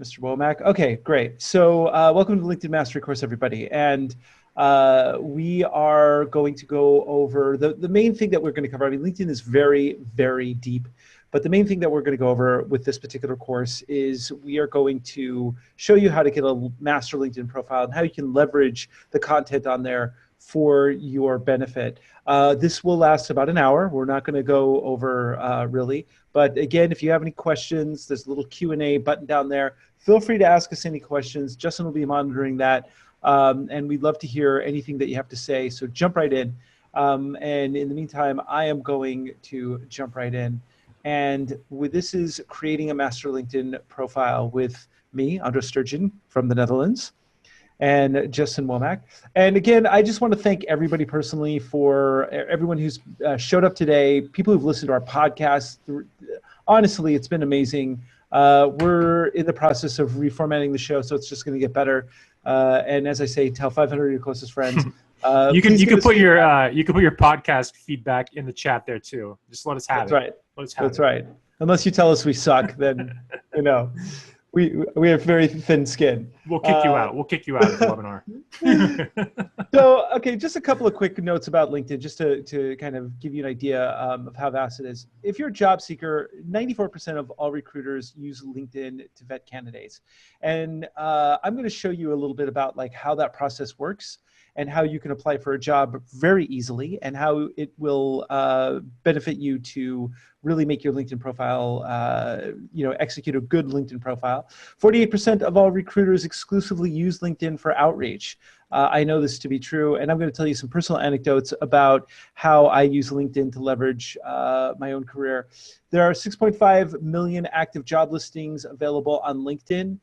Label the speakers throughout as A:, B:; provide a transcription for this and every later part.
A: Mr. Womack. Okay, great. So welcome to the LinkedIn Mastery course, everybody. And we are going to go over the main thing that we're going to cover. I mean, LinkedIn is very, very deep. But the main thing that we're going to go over with this particular course is we are going to show you how to get a master LinkedIn profile and how you can leverage the content on there for your benefit. This will last about an hour. We're not going to go over really. But again, if you have any questions, there's a little Q&A button down there. Feel free to ask us any questions. Justin will be monitoring that. And we'd love to hear anything that you have to say. So jump right in. And in the meantime, I am going to jump right in. And this is creating a master LinkedIn profile with me, Andres Sturgeon from the Netherlands, and Justin Womack. And again, I just want to thank everybody personally for everyone who's showed up today, people who've listened to our podcast. Honestly, it's been amazing. We're in the process of reformatting the show, so it's just going to get better. And as I say, tell 500 of your closest friends.
B: You can put your podcast feedback in the chat there too. Just let us have
A: That's
B: it.
A: Right.
B: Let us have
A: That's
B: it.
A: right. Unless you tell us we suck, then we have very thin skin.
B: We'll kick you out. We'll kick you out of the webinar.
A: So, okay, just a couple of quick notes about LinkedIn, just to kind of give you an idea of how vast it is. If you're a job seeker, 94% of all recruiters use LinkedIn to vet candidates. And I'm going to show you a little bit about like how that process works and how you can apply for a job very easily and how it will benefit you to really make your LinkedIn profile, execute a good LinkedIn profile. 48% of all recruiters exclusively use LinkedIn for outreach. I know this to be true, and I'm going to tell you some personal anecdotes about how I use LinkedIn to leverage my own career. There are 6.5 million active job listings available on LinkedIn.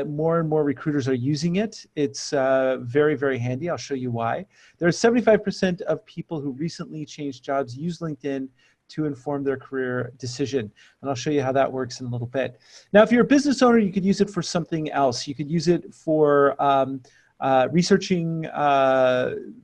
A: More and more recruiters are using it. It's very, very handy. I'll show you why. There are 75% of people who recently changed jobs use LinkedIn to inform their career decision. And I'll show you how that works in a little bit. Now, if you're a business owner, you could use it for something else. You could use it for researching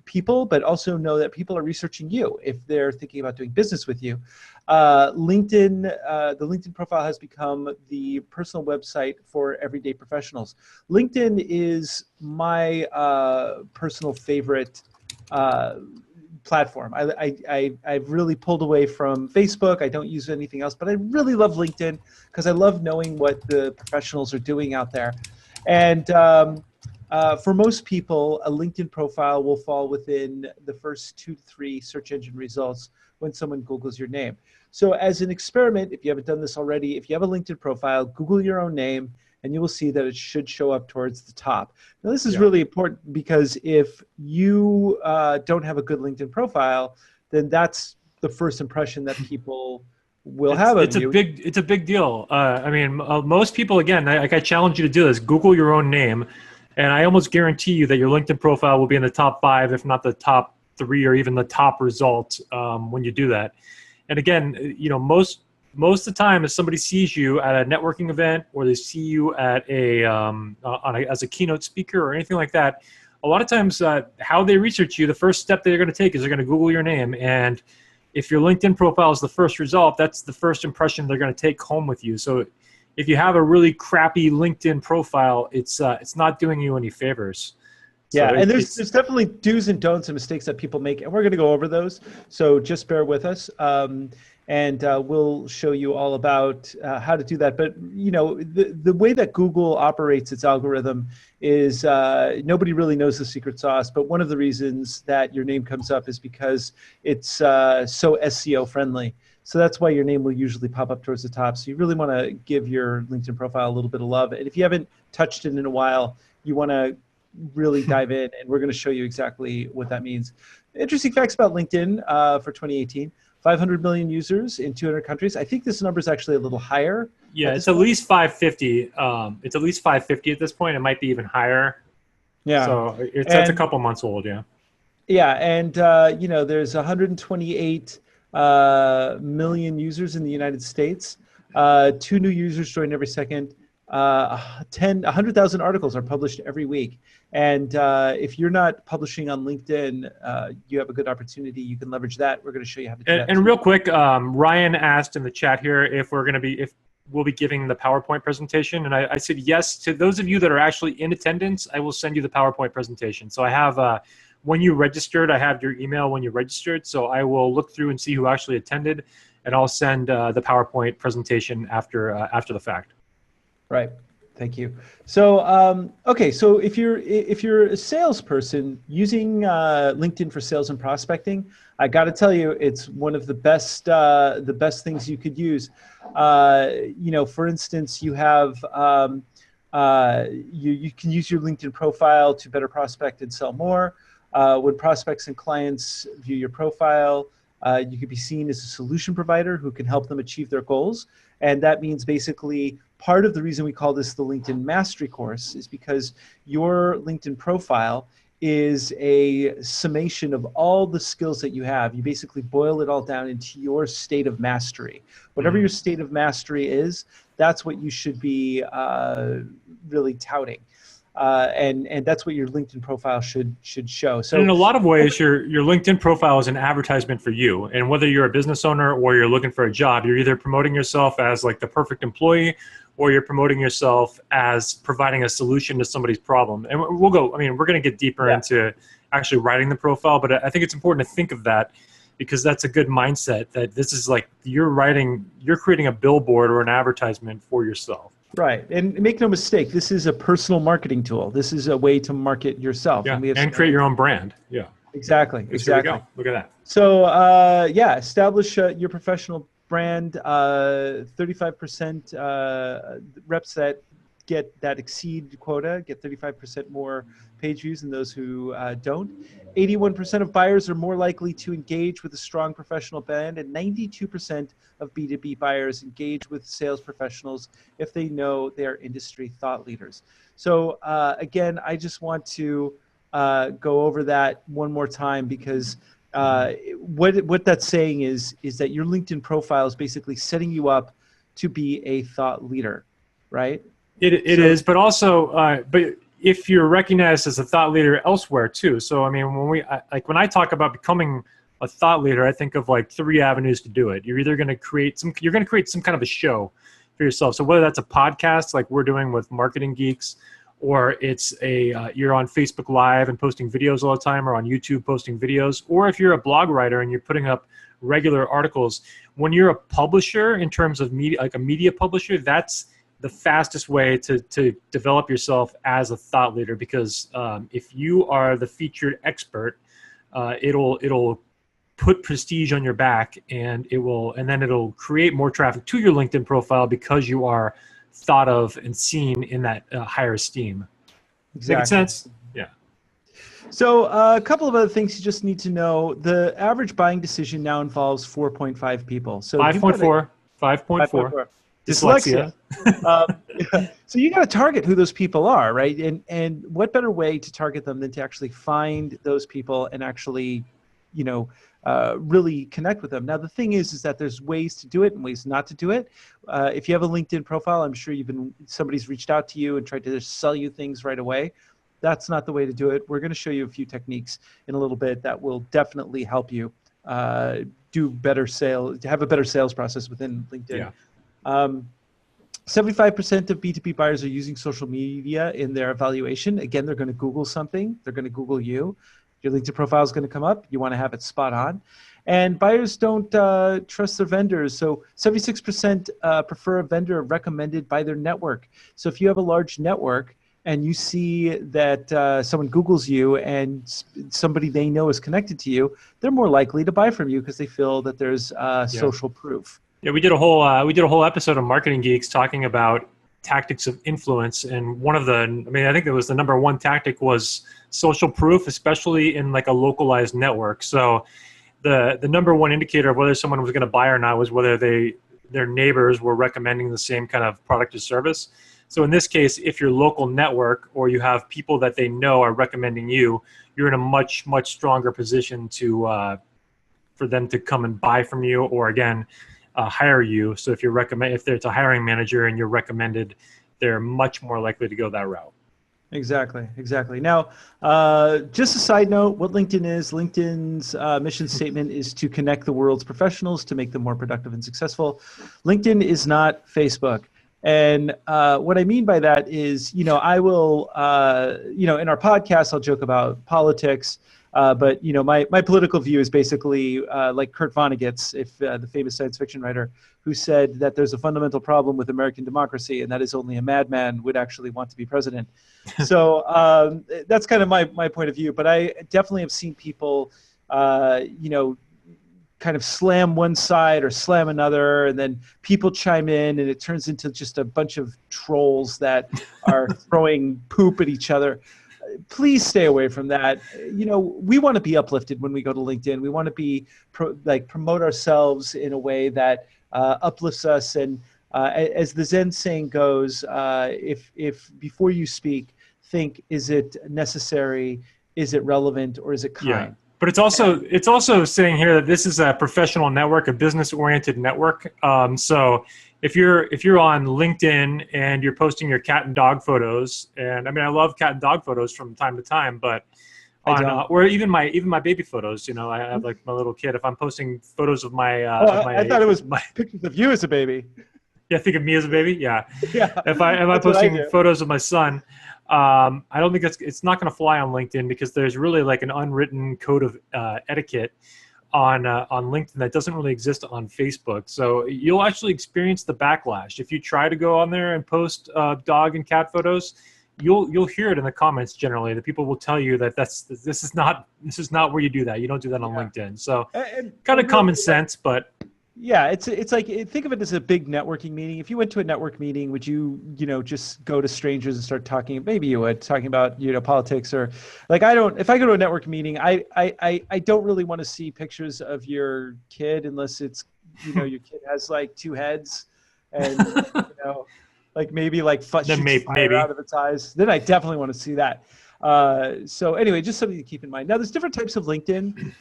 A: people, but also know that people are researching you if they're thinking about doing business with you. The LinkedIn profile has become the personal website for everyday professionals. LinkedIn is my personal favorite platform. I've really pulled away from Facebook. I don't use anything else, but I really love LinkedIn because I love knowing what the professionals are doing out there. And for most people, a LinkedIn profile will fall within the first 2 to 3 search engine results when someone Googles your name. So as an experiment, if you haven't done this already, if you have a LinkedIn profile, Google your own name, and you will see that it should show up towards the top. Now, this is really important because if you don't have a good LinkedIn profile, then that's the first impression that people will have of you.
B: It's a big deal. I mean, most people, again, I challenge you to do this. Google your own name, and I almost guarantee you that your LinkedIn profile will be in the top 5, if not the top 3, or even the top result when you do that. And again, most of the time, if somebody sees you at a networking event or they see you at as a keynote speaker or anything like that, a lot of times how they research you, the first step they're going to take is they're going to Google your name. And if your LinkedIn profile is the first result, that's the first impression they're going to take home with you. So if you have a really crappy LinkedIn profile, it's not doing you any favors.
A: Yeah, and there's definitely do's and don'ts and mistakes that people make, and we're going to go over those. So just bear with us, and we'll show you all about how to do that. But the way that Google operates its algorithm is nobody really knows the secret sauce. But one of the reasons that your name comes up is because it's so SEO friendly. So that's why your name will usually pop up towards the top. So you really want to give your LinkedIn profile a little bit of love. And if you haven't touched it in a while, you want to really dive in, and we're going to show you exactly what that means. Interesting facts about LinkedIn for 2018. 500 million users in 200 countries. I think this number is actually a little higher.
B: Yeah, it's at least 550. It's at least 550 at this point. It might be even higher.
A: Yeah.
B: So that's a couple months old, yeah.
A: Yeah, and there's 128 million users in the United States. 2 new users join every second. 100,000 articles are published every week. And if you're not publishing on LinkedIn, you have a good opportunity. You can leverage that. We're going to show you how to do that.
B: And real quick, Ryan asked in the chat here if we're going to be, if will be giving the PowerPoint presentation. And I said yes to those of you that are actually in attendance. I will send you the PowerPoint presentation. So I have, when you registered, I have your email when you registered. So I will look through and see who actually attended, and I'll send the PowerPoint presentation after the fact.
A: Right. Thank you. So, okay. So if you're a salesperson using LinkedIn for sales and prospecting, I got to tell you, it's one of the best things you could use. For instance, you have you can use your LinkedIn profile to better prospect and sell more. When prospects and clients view your profile, you could be seen as a solution provider who can help them achieve their goals. And that means basically part of the reason we call this the LinkedIn Mastery Course is because your LinkedIn profile is a summation of all the skills that you have. You basically boil it all down into your state of mastery. Whatever your state of mastery is, that's what you should be really touting. And that's what your LinkedIn profile should show. So
B: and in a lot of ways, your LinkedIn profile is an advertisement for you. And whether you're a business owner or you're looking for a job, you're either promoting yourself as like the perfect employee, or you're promoting yourself as providing a solution to somebody's problem. And we're going to get deeper into actually writing the profile, but I think it's important to think of that, because that's a good mindset, that this is like you're creating a billboard or an advertisement for yourself.
A: Right. And make no mistake, this is a personal marketing tool. This is a way to market yourself.
B: Yeah. And create your own brand. Yeah.
A: Exactly. Exactly.
B: Here we go. Look at that.
A: So, establish your professional brand. 35% reps that exceed quota get 35% more page views than those who don't. 81% of buyers are more likely to engage with a strong professional brand, and 92% of B2B buyers engage with sales professionals if they know they're industry thought leaders. So again, I just want to go over that one more time, because what that's saying is that your LinkedIn profile is basically setting you up to be a thought leader, right?
B: It is, but also, but if you're recognized as a thought leader elsewhere too. So, I mean, when I talk about becoming a thought leader, I think of like 3 avenues to do it. You're either going to create some kind of a show for yourself. So whether that's a podcast like we're doing with Marketing Geeks, or it's you're on Facebook Live and posting videos all the time, or on YouTube posting videos, or if you're a blog writer and you're putting up regular articles. When you're a publisher, in terms of media, like a media publisher, that's the fastest way to develop yourself as a thought leader, because if you are the featured expert, it'll put prestige on your back, and then it'll create more traffic to your LinkedIn profile because you are thought of and seen in that higher esteem.
A: Exactly.
B: Make sense? Yeah.
A: So a couple of other things you just need to know. The average buying decision now involves 4.5 people. So
B: 5.4. 5.4.
A: Dyslexia. So you got to target who those people are, right? And what better way to target them than to actually find those people and actually, really connect with them. Now, the thing is that there's ways to do it and ways not to do it. If you have a LinkedIn profile, I'm sure somebody's reached out to you and tried to just sell you things right away. That's not the way to do it. We're going to show you a few techniques in a little bit that will definitely help you do better sales, have a better sales process within LinkedIn.
B: Yeah.
A: 75% of B2B buyers are using social media in their evaluation. Again, they're going to Google something. They're going to Google you. Your LinkedIn profile is going to come up. You want to have it spot on. And buyers don't trust their vendors. So 76% prefer a vendor recommended by their network. So if you have a large network and you see that someone Googles you and somebody they know is connected to you, they're more likely to buy from you because they feel that there's social proof.
B: Yeah, we did a whole episode of Marketing Geeks talking about tactics of influence, and I think that was the number one tactic was social proof, especially in like a localized network. So the number one indicator of whether someone was going to buy or not was whether their neighbors were recommending the same kind of product or service. So in this case, if your local network or you have people that they know are recommending you, you're in a much, much stronger position for them to come and buy from you, or again, hire you. So if there's a hiring manager and you're recommended, they're much more likely to go that route.
A: Exactly, exactly. Now, just a side note, what LinkedIn is, LinkedIn's mission statement is to connect the world's professionals to make them more productive and successful. LinkedIn is not Facebook. And what I mean by that is, I will, in our podcast, I'll joke about politics. But my political view is basically like Kurt Vonnegut's, if the famous science fiction writer, who said that there's a fundamental problem with American democracy, and that is only a madman would actually want to be president. So that's kind of my point of view. But I definitely have seen people, kind of slam one side or slam another, and then people chime in, and it turns into just a bunch of trolls that are throwing poop at each other. Please stay away from that. We want to be uplifted when we go to LinkedIn. We want to be promote ourselves in a way that uplifts us. And as the Zen saying goes, if before you speak, think, is it necessary? Is it relevant? Or is it kind?
B: Yeah. But it's also saying here that this is a professional network, a business-oriented network. So if you're on LinkedIn and you're posting your cat and dog photos, and I mean I love cat and dog photos from time to time, but or even my baby photos. I have like my little kid. If I'm posting photos of my,
A: I thought it was pictures of you as a baby.
B: Yeah, think of me as a baby. Yeah.
A: Yeah.
B: If I'm posting photos of my son, I don't think it's not going to fly on LinkedIn, because there's really like an unwritten code of etiquette on LinkedIn that doesn't really exist on Facebook. So you'll actually experience the backlash if you try to go on there and post dog and cat photos. You'll hear it in the comments. Generally, the people will tell you that this is not where you do that. You don't do that on LinkedIn. So kind of common sense, but.
A: Yeah, it's like, think of it as a big networking meeting. If you went to a network meeting, would you just go to strangers and start talking? Maybe you would, talking about politics, or like if I go to a network meeting, I don't really want to see pictures of your kid unless it's your kid has like two heads, and like maybe like shoots fire out of its eyes. Then I definitely want to see that. So anyway, just something to keep in mind. Now, there's different types of LinkedIn.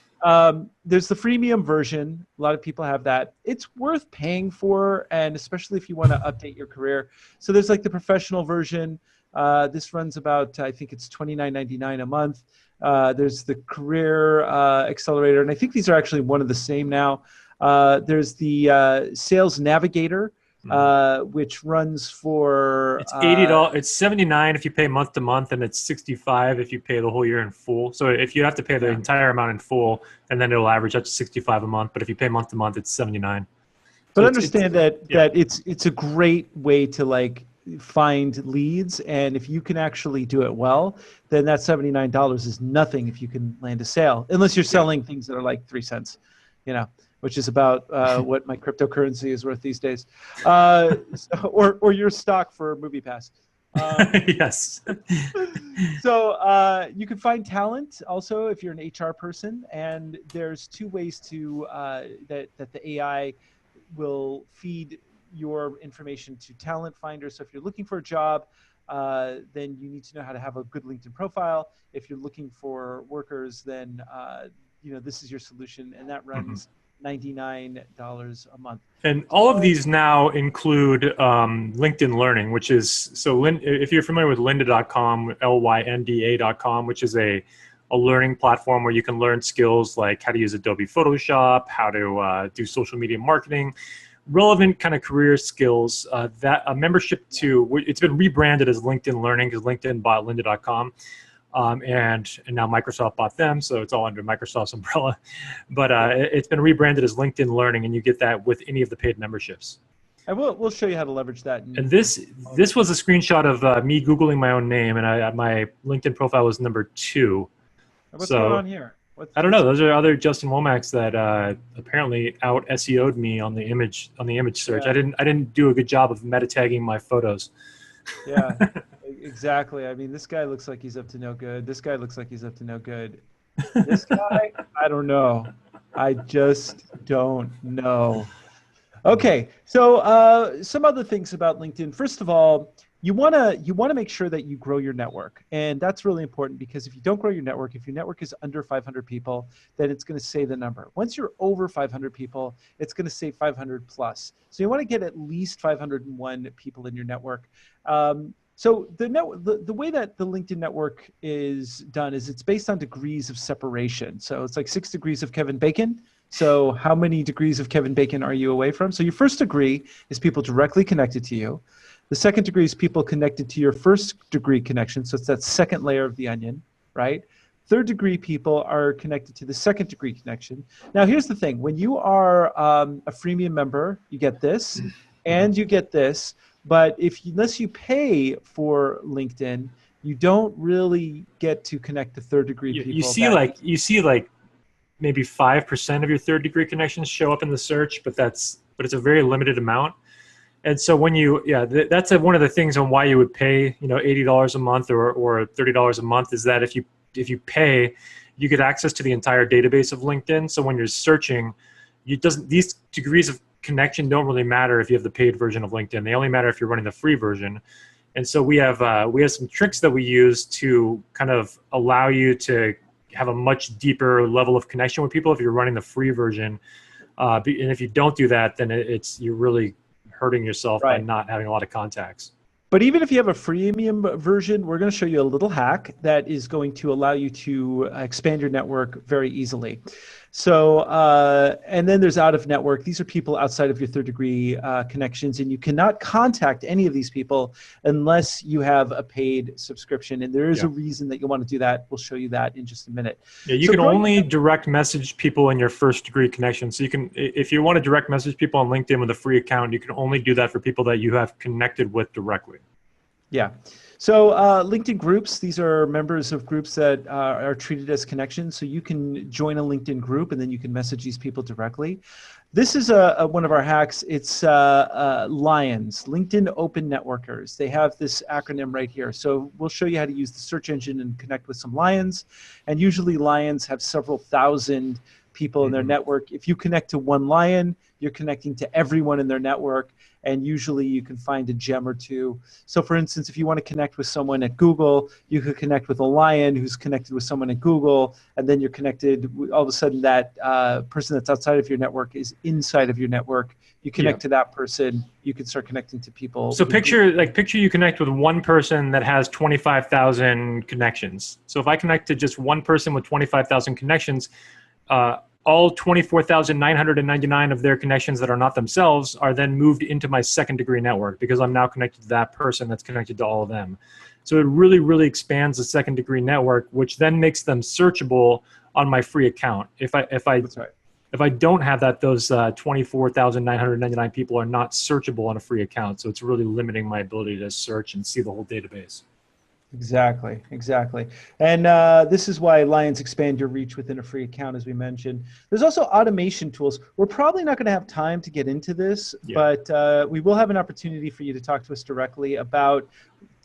A: There's the freemium version. A lot of people have that. It's worth paying for, and especially if you want to update your career. So there's like the professional version. This runs about, I think it's $29.99 a month. There's the career accelerator, and I think these are actually one of the same now. There's the sales navigator, which runs for
B: it's $80. It's $79 if you pay month to month, and it's $65 if you pay the whole year in full. So if you have to pay the entire amount in full, and then it'll average up to $65 a month. But if you pay month to month, it's $79.
A: But understand that it's a great way to like find leads, and if you can actually do it well, then that $79 is nothing if you can land a sale, unless you're selling things that are like 3 cents, which is about what my cryptocurrency is worth these days, or your stock for MoviePass.
B: Yes.
A: So you can find talent also if you're an HR person, and there's two ways to that the AI will feed your information to Talent Finder. So if you're looking for a job, then you need to know how to have a good LinkedIn profile. If you're looking for workers, then this is your solution, and that runs $99 a month.
B: And all of these now include LinkedIn Learning, which is, so if you're familiar with lynda.com, lynda.com, which is a learning platform where you can learn skills like how to use Adobe Photoshop, how to do social media marketing, relevant kind of career skills. That a membership to, it's been rebranded as LinkedIn Learning because LinkedIn bought lynda.com. And now Microsoft bought them, so it's all under Microsoft's umbrella. But it's been rebranded as LinkedIn Learning, and you get that with any of the paid memberships.
A: And we'll show you how to leverage that.
B: And this was a screenshot of me Googling my own name, and my LinkedIn profile was number 2.
A: What's going on here?
B: I don't know. Those are other Justin Womack's that apparently out SEO'd me on the image search. Yeah. I didn't do a good job of meta tagging my photos.
A: Yeah. Exactly. I mean, this guy looks like he's up to no good. This guy looks like he's up to no good. This guy, I don't know. I just don't know. Okay, so some other things about LinkedIn. First of all, you wanna make sure that you grow your network, and that's really important, because if you don't grow your network, if your network is under 500 people, then it's going to say the number. Once you're over 500 people, it's going to say 500 plus. So you want to get at least 501 people in your network. So the way that the LinkedIn network is done is it's based on degrees of separation. So it's like 6 degrees of Kevin Bacon. So how many degrees of Kevin Bacon are you away from? So your first degree is people directly connected to you. The second degree is people connected to your first degree connection. So it's that second layer of the onion, right? Third degree people are connected to the second degree connection. Now, here's the thing. When you are a freemium member, you get this and you get this. But unless you pay for LinkedIn, you don't really get to connect to third degree people.
B: You see like maybe 5% of your third degree connections show up in the search, but it's a very limited amount. And so when that's one of the things on why you would pay, $80 a month or $30 a month is that if you pay, you get access to the entire database of LinkedIn. So when you're searching, these degrees of connection don't really matter if you have the paid version of LinkedIn. They only matter if you're running the free version. And so we have some tricks that we use to kind of allow you to have a much deeper level of connection with people if you're running the free version. And if you don't do that, then you're really hurting yourself by not having a lot of contacts.
A: But even if you have a freemium version, we're going to show you a little hack that is going to allow you to expand your network very easily. So, and then there's out of network. These are people outside of your third degree connections, and you cannot contact any of these people unless you have a paid subscription. And there is a reason that you want to do that. We'll show you that in just a minute.
B: Yeah, you can only direct message people in your first degree connection. So if you want to direct message people on LinkedIn with a free account, you can only do that for people that you have connected with directly.
A: Yeah. So LinkedIn groups, these are members of groups that are treated as connections. So you can join a LinkedIn group and then you can message these people directly. This is one of our hacks. It's LIONS, LinkedIn Open Networkers. They have this acronym right here. So we'll show you how to use the search engine and connect with some LIONS. And usually LIONS have several thousand people in their network. If you connect to one LION, you're connecting to everyone in their network. And usually you can find a gem or two. So for instance, if you want to connect with someone at Google, you could connect with a LION who's connected with someone at Google, and then you're connected, all of a sudden that person that's outside of your network is inside of your network. You connect to that person, you can start connecting to people.
B: So picture you connect with one person that has 25,000 connections. So if I connect to just one person with 25,000 connections, all 24,999 of their connections that are not themselves are then moved into my second degree network because I'm now connected to that person that's connected to all of them. So it really, really expands the second degree network, which then makes them searchable on my free account. If I don't have that, those 24,999 people are not searchable on a free account. So it's really limiting my ability to search and see the whole database.
A: Exactly. And this is why LIONS expand your reach within a free account, as we mentioned. There's also automation tools. We're probably not going to have time to get into this, but we will have an opportunity for you to talk to us directly about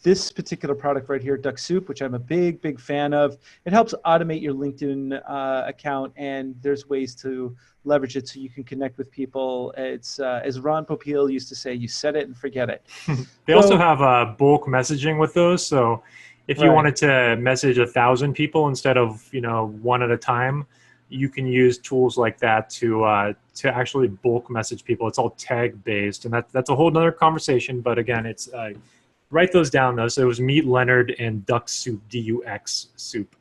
A: this particular product right here, Duck Soup, which I'm a big, big fan of. It helps automate your LinkedIn account, and there's ways to leverage it so you can connect with people. It's as Ron Popeil used to say, you set it and forget it.
B: They also have bulk messaging with those. So if you wanted to message 1,000 people instead of one at a time, you can use tools like that to actually bulk message people. It's all tag based, and that's a whole nother conversation. But again, it's write those down though. So it was Meet Leonard and Duck Soup, DUX Soup.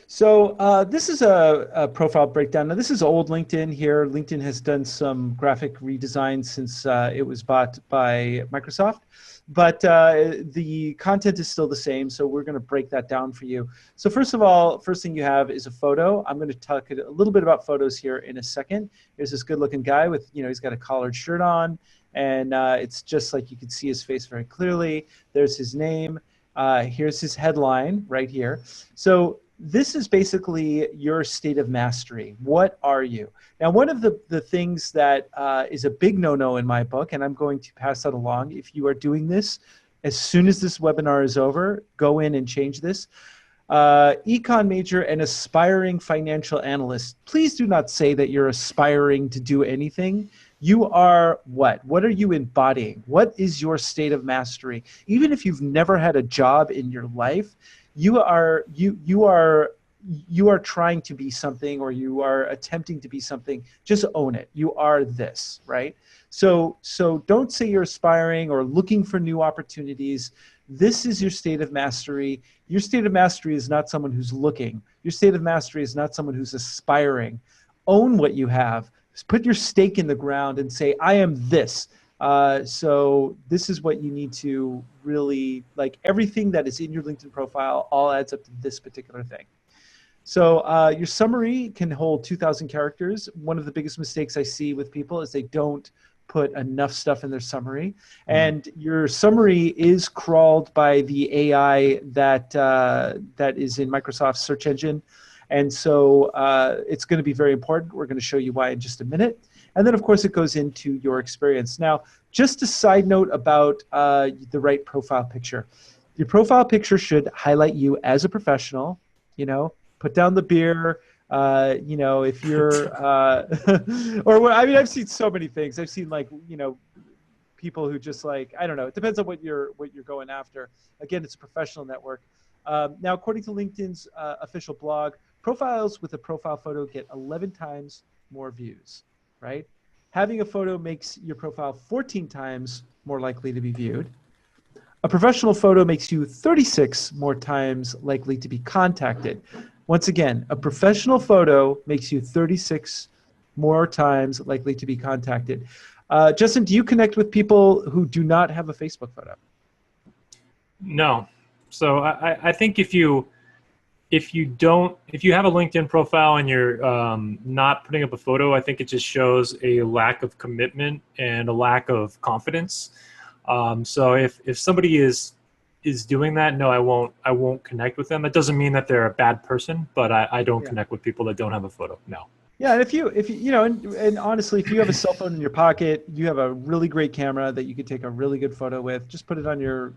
A: So this is a profile breakdown. Now this is old LinkedIn here. LinkedIn has done some graphic redesign since it was bought by Microsoft, but the content is still the same. So we're going to break that down for you. So first of all, first thing you have is a photo. I'm going to talk a little bit about photos here in a second. Here's this good looking guy with, he's got a collared shirt on, and it's just like you can see his face very clearly. There's his name. Here's his headline right here. So this is basically your state of mastery. What are you? Now, one of the things that is a big no-no in my book, and I'm going to pass that along, if you are doing this, as soon as this webinar is over, go in and change this. Econ major and aspiring financial analyst, please do not say that you're aspiring to do anything. You are what? What are you embodying? What is your state of mastery? Even if you've never had a job in your life, you are trying to be something, or you are attempting to be something. Just own it. You are this, right? So don't say you're aspiring or looking for new opportunities. This is your state of mastery. Your state of mastery is not someone who's looking. Your state of mastery is not someone who's aspiring. Own what you have. Put your stake in the ground and say, I am this. So this is what you need to really, like, everything that is in your LinkedIn profile all adds up to this particular thing. So your summary can hold 2,000 characters. One of the biggest mistakes I see with people is they don't put enough stuff in their summary. And your summary is crawled by the AI that is in Microsoft's search engine. And so it's going to be very important. We're going to show you why in just a minute. And then, of course, it goes into your experience. Now, just a side note about the right profile picture. Your profile picture should highlight you as a professional, put down the beer, if you're, I've seen so many things. I've seen people who just I don't know, it depends on what you're going after. Again, it's a professional network. Now, according to LinkedIn's official blog, profiles with a profile photo get 11 times more views, right? Having a photo makes your profile 14 times more likely to be viewed. A professional photo makes you 36 more times likely to be contacted. Once again, a professional photo makes you 36 more times likely to be contacted. Justin, do you connect with people who do not have a Facebook photo?
B: No. So I think if you have a LinkedIn profile and you're not putting up a photo, I think it just shows a lack of commitment and a lack of confidence. So if somebody is doing that, no, I won't connect with them. That doesn't mean that they're a bad person, but I don't connect with people that don't have a photo. No.
A: Yeah, and if you and honestly, if you have a cell phone in your pocket, you have a really great camera that you could take a really good photo with. Just put it on your,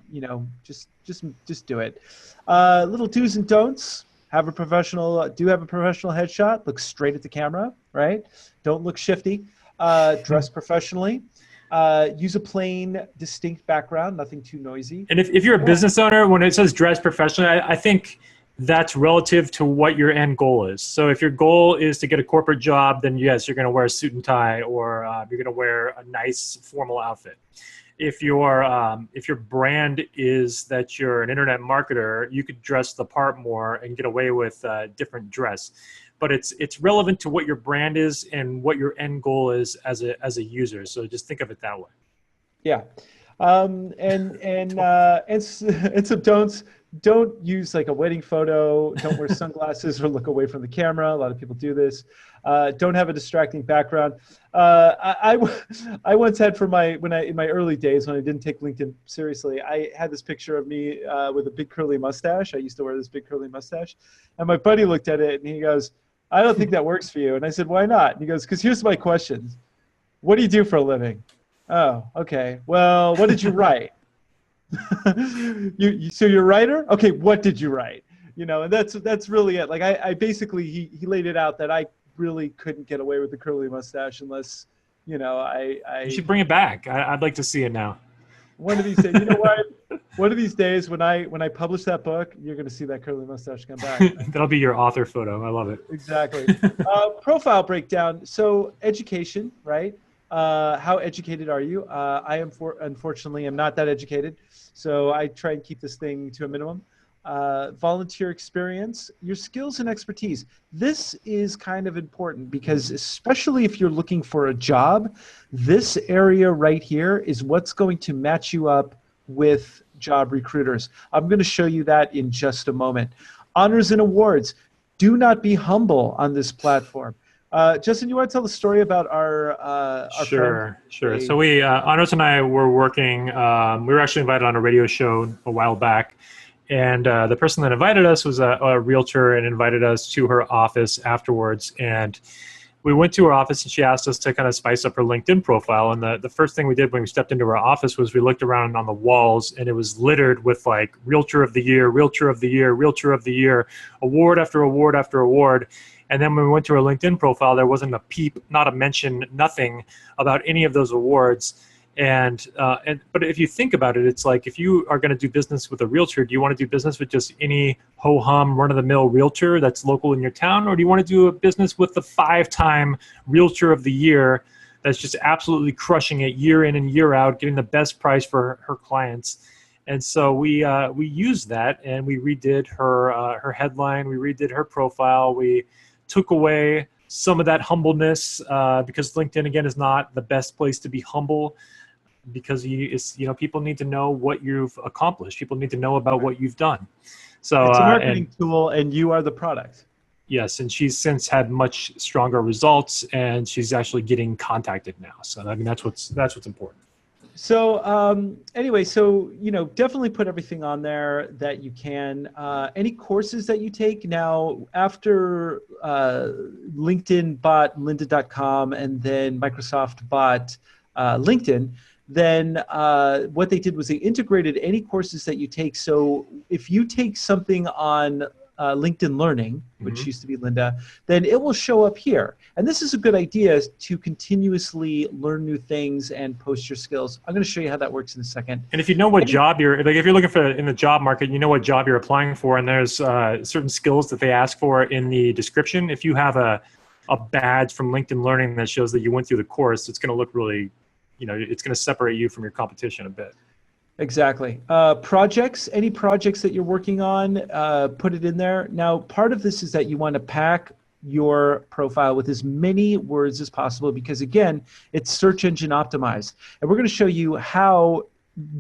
A: just do it. Little do's and don'ts. Have a professional headshot. Look straight at the camera, right? Don't look shifty. Dress professionally. Use a plain, distinct background, nothing too noisy.
B: And if you're a business owner, when it says dress professionally, I think that's relative to what your end goal is. So if your goal is to get a corporate job, then yes, you're going to wear a suit and tie, or you're going to wear a nice formal outfit. If your brand is that you're an internet marketer, you could dress the part more and get away with different dress. But it's relevant to what your brand is and what your end goal is as a user. So just think of it that way.
A: Yeah, and some don'ts. Don't use like a wedding photo. Don't wear sunglasses or look away from the camera. A lot of people do this. Don't have a distracting background. I once had in my early days when I didn't take LinkedIn seriously, I had this picture of me with a big curly mustache. I used to wear this big curly mustache, and my buddy looked at it and he goes, "I don't think that works for you." And I said, "Why not?" And he goes, "Because here's my question. What do you do for a living?" "Oh, okay. Well, what did you write?" So you're a writer? Okay, what did you write? And that's really it. Like I basically, he laid it out that I really couldn't get away with the curly mustache unless,
B: You should bring it back. I'd like to see it now.
A: One of these days, you know what? One of these days when I publish that book, you're going to see that curly mustache come back.
B: That'll be your author photo. I love it.
A: Exactly. Profile breakdown. So education, right? How educated are you? Unfortunately, am not that educated. So I try and keep this thing to a minimum. Volunteer experience, your skills and expertise. This is kind of important because especially if you're looking for a job, this area right here is what's going to match you up with job recruiters. I'm going to show you that in just a moment. Honors and awards. Do not be humble on this platform. Justin, you want to tell the story about our
B: Sure. So we, Honors and I were working, we were actually invited on a radio show a while back, and the person that invited us was a realtor and invited us to her office afterwards. And we went to her office and she asked us to kind of spice up her LinkedIn profile. And the first thing we did when we stepped into her office was we looked around on the walls, and it was littered with like Realtor of the Year, Realtor of the Year, Realtor of the Year, award after award after award. And then when we went to her LinkedIn profile, there wasn't a peep, not a mention, nothing about any of those awards. But if you think about it, it's like if you are going to do business with a realtor, do you want to do business with just any ho-hum, run-of-the-mill realtor that's local in your town? Or do you want to do a business with the 5-time Realtor of the Year that's just absolutely crushing it year in and year out, getting the best price for her clients? And so we used that, and we redid her headline, we redid her profile, we took away some of that humbleness because LinkedIn again is not the best place to be humble, because people need to know what you've accomplished. People need to know about what you've done. So
A: It's a
B: and
A: marketing tool, and you are the product.
B: yes, and she's since had much stronger results, and she's actually getting contacted now. So I mean that's what's important.
A: So anyway, so definitely put everything on there that you can. Any courses that you take now after LinkedIn bought lynda.com and then Microsoft bought LinkedIn, then what they did was they integrated any courses that you take. So if you take something on LinkedIn Learning, which used to be Lynda, then it will show up here. And this is a good idea to continuously learn new things and post your skills. I'm going to show you how that works in a second.
B: And if you know what job you're, like if you're looking for in the job market, you know what job you're applying for, and there's certain skills that they ask for in the description. If you have a badge from LinkedIn Learning that shows that you went through the course, it's going to look really, it's going to separate you from your competition a bit.
A: Exactly. Projects, any projects that you're working on, put it in there. Now, part of this is that you want to pack your profile with as many words as possible because, again, it's search engine optimized. And we're going to show you how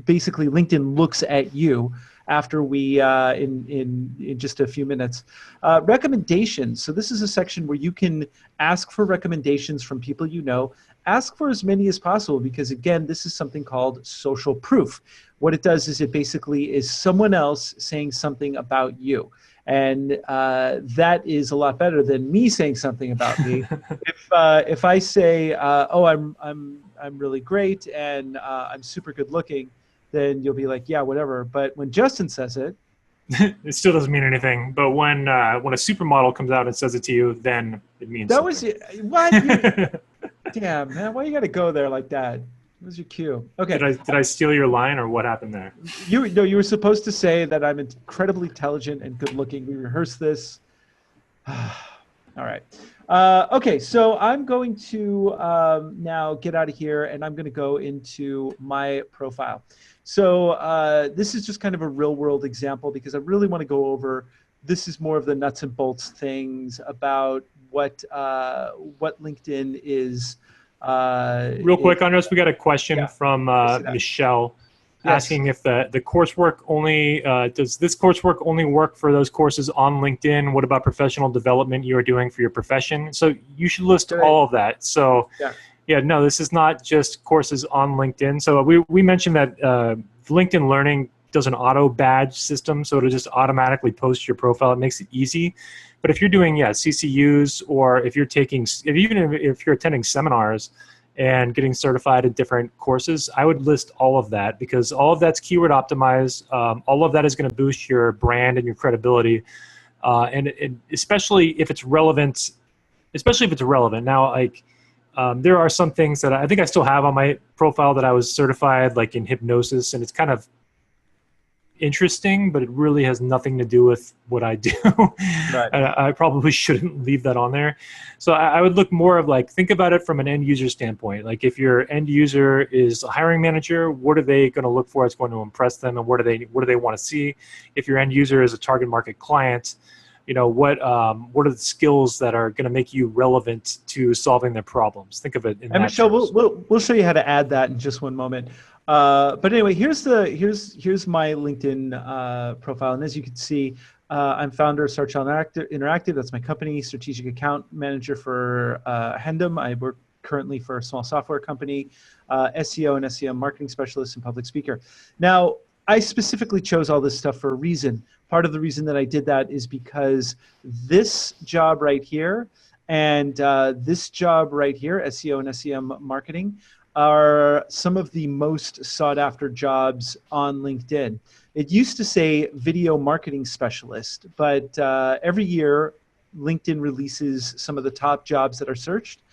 A: basically LinkedIn looks at you after we, in just a few minutes. Recommendations. So this is a section where you can ask for recommendations from people you know. Ask for as many as possible because, again, this is something called social proof. What it does is it basically is someone else saying something about you. And that is a lot better than me saying something about me. If I say, oh, I'm really great and I'm super good looking, then you'll be like, yeah, whatever. But when Justin says it,
B: it still doesn't mean anything. But when a supermodel comes out and says it to you, then it means
A: that
B: something.
A: was what? Damn, man, why you got to go there like that? What was your cue? Okay.
B: Did I steal your line, or what happened there?
A: You were supposed to say that I'm incredibly intelligent and good looking. We rehearsed this. All right. Okay, so I'm going to now get out of here, and I'm going to go into my profile. So this is just kind of a real world example because I really want to go over. This is more of the nuts and bolts things about what LinkedIn is.
B: Real quick, Andres, we got a question from Michelle asking if the coursework only, does this coursework only work for those courses on LinkedIn? What about professional development you are doing for your profession? So you should list all of that. So no, this is not just courses on LinkedIn. So we mentioned that LinkedIn Learning does an auto badge system, so it'll just automatically post your profile. It makes it easy. But if you're doing CCUs, or if you're if you're attending seminars and getting certified in different courses, I would list all of that because all of that's keyword optimized. All of that is going to boost your brand and your credibility, and especially if it's relevant. Now, like there are some things that I think I still have on my profile that I was certified, like in hypnosis, and it's kind of interesting, but it really has nothing to do with what I do. Right. I probably shouldn't leave that on there. So I would look more of like, think about it from an end user standpoint. Like if your end user is a hiring manager, what are they going to look for? It's going to impress them, and what do they want to see? If your end user is a target market client, what are the skills that are going to make you relevant to solving their problems? Think of it in that
A: Michelle,
B: terms.
A: we'll show you how to add that in just one moment. But anyway, here's my LinkedIn profile, and as you can see, I'm founder of Search Interactive. That's my company. Strategic account manager for Hendom. I work currently for a small software company. SEO and SEM marketing specialist and public speaker. Now, I specifically chose all this stuff for a reason. Part of the reason that I did that is because this job right here and this job right here, SEO and SEM marketing, are some of the most sought after jobs on LinkedIn. It used to say video marketing specialist, but every year LinkedIn releases some of the top jobs that are searched,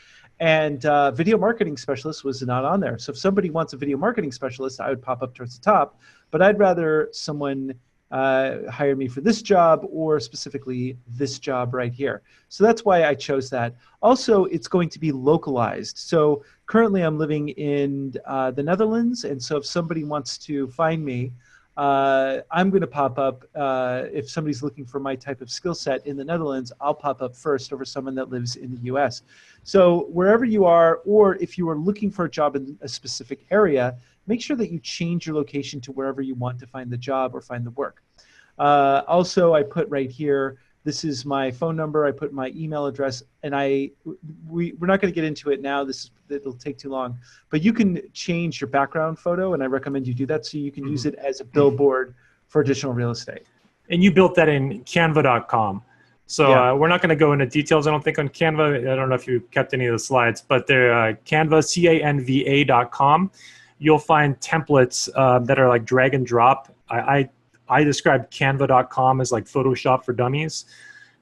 A: and video marketing specialist was not on there. So if somebody wants a video marketing specialist, I would pop up towards the top, but I'd rather someone hire me for this job, or specifically this job right here. So that's why I chose that. Also, it's going to be localized. So currently I'm living in the Netherlands, and so if somebody wants to find me, I'm going to pop up, if somebody's looking for my type of skill set in the Netherlands, I'll pop up first over someone that lives in the US. So wherever you are, or if you are looking for a job in a specific area, make sure that you change your location to wherever you want to find the job or find the work. Also, I put right here, this is my phone number. I put my email address, and we're not going to get into it now. It'll take too long. But you can change your background photo, and I recommend you do that so you can use it as a billboard for additional real estate.
B: And you built that in Canva.com. So
A: Yeah.
B: we're not going to go into details, I don't think, on Canva. I don't know if you kept any of the slides, but they're Canva, Canva.com. You'll find templates that are like drag and drop. I describe Canva.com as like Photoshop for dummies,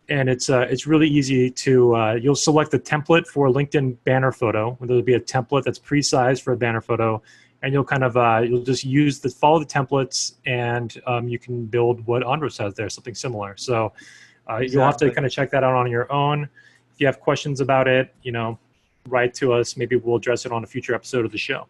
B: and it's really easy to. You'll select the template for a LinkedIn banner photo. There'll be a template that's pre-sized for a banner photo, and you'll kind of you'll just follow the templates, and you can build what Andros has there, something similar. So you'll have to kind of check that out on your own. If you have questions about it, write to us. Maybe we'll address it on a future episode of the show.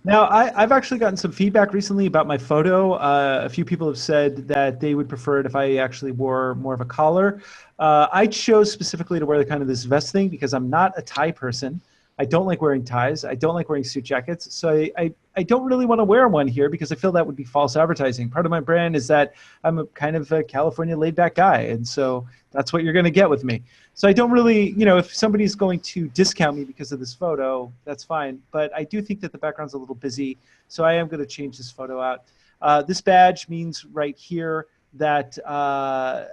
A: Now, I've actually gotten some feedback recently about my photo. A few people have said that they would prefer it if I actually wore more of a collar. I chose specifically to wear this vest thing because I'm not a tie person. I don't like wearing ties. I don't like wearing suit jackets. So I don't really want to wear one here because I feel that would be false advertising. Part of my brand is that I'm a kind of a California laid back guy. And so that's what you're going to get with me. So I don't really, if somebody's going to discount me because of this photo, that's fine. But I do think that the background's a little busy. So I am going to change this photo out. This badge means right here that I'm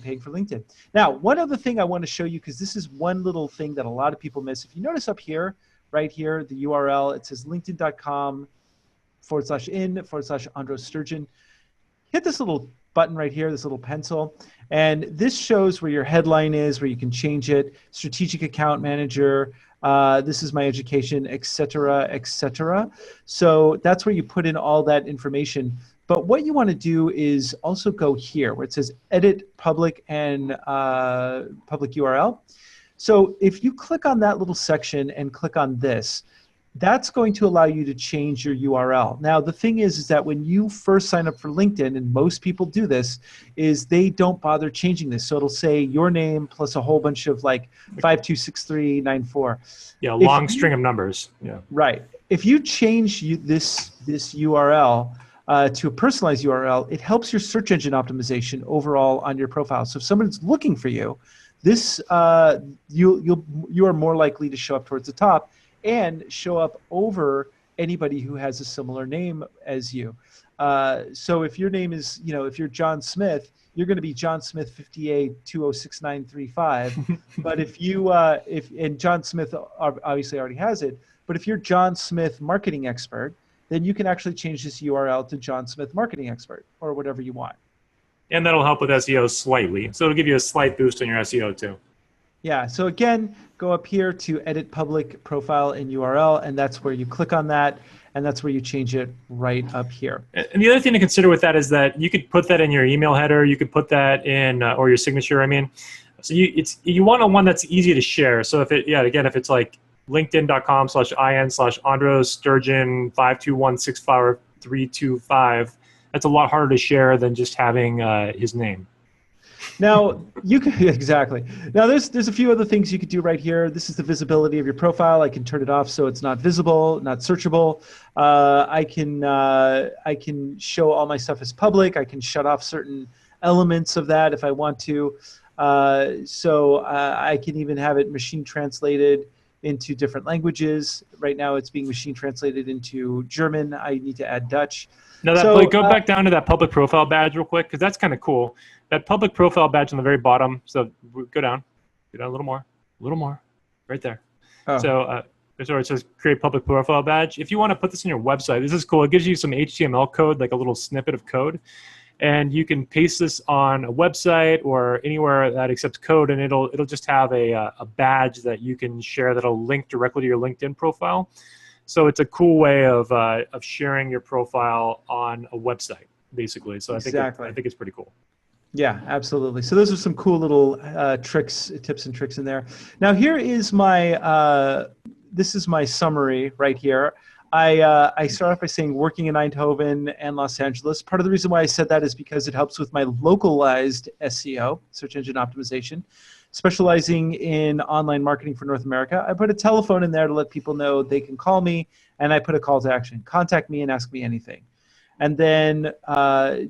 A: paying for LinkedIn. Now, one other thing I want to show you, because this is one little thing that a lot of people miss. If you notice up here, right here, the URL, it says linkedin.com/in/Andros Sturgeon. Hit this little button right here, this little pencil, and this shows where your headline is, where you can change it, strategic account manager, this is my education, etc., etc. So that's where you put in all that information. But what you want to do is also go here where it says edit public and public URL. So if you click on that little section and click on this, that's going to allow you to change your URL. Now, the thing is that when you first sign up for LinkedIn, and most people do this, is they don't bother changing this. So it'll say your name plus a whole bunch of 526394.
B: Yeah, long string of numbers. Yeah.
A: Right. If you change this URL, to a personalized URL, it helps your search engine optimization overall on your profile. So if someone's looking for you, this you are more likely to show up towards the top and show up over anybody who has a similar name as you. So if your name is, if you're John Smith, you're going to be John Smith 58206935. But if and John Smith obviously already has it, but if you're John Smith Marketing Expert, then you can actually change this URL to John Smith Marketing Expert or whatever you want.
B: And that'll help with SEO slightly. So it'll give you a slight boost on your SEO too.
A: Yeah, so again, go up here to edit public profile and URL, and that's where you click on that, and that's where you change it right up here.
B: And the other thing to consider with that is that you could put that in your email header, you could put that in, or your signature, I mean. So you want one that's easy to share. So if it's like linkedin.com/in/Andros Sturgeon 521655325. That's a lot harder to share than just having his name.
A: Now you can exactly. Now there's a few other things you could do right here. This is the visibility of your profile. I can turn it off so it's not visible, not searchable. I can show all my stuff as public. I can shut off certain elements of that if I want to. So I can even have it machine translated into different languages. Right now it's being machine translated into German. I need to add Dutch.
B: Now, go back down to that public profile badge real quick, because that's kind of cool. That public profile badge on the very bottom. So go down a little more, right there. Oh. So it says create public profile badge. If you want to put this in your website, this is cool. It gives you some HTML code, like a little snippet of code. And you can paste this on a website or anywhere that accepts code, and it'll just have a badge that you can share that'll link directly to your LinkedIn profile. So it's a cool way of sharing your profile on a website, basically. So exactly. I think it's pretty cool.
A: Yeah, absolutely. So those are some cool little tips and tricks in there. Now here is my this is my summary right here. I start off by saying working in Eindhoven and Los Angeles. Part of the reason why I said that is because it helps with my localized SEO, search engine optimization, specializing in online marketing for North America. I put a telephone in there to let people know they can call me, and I put a call to action. Contact me and ask me anything. And then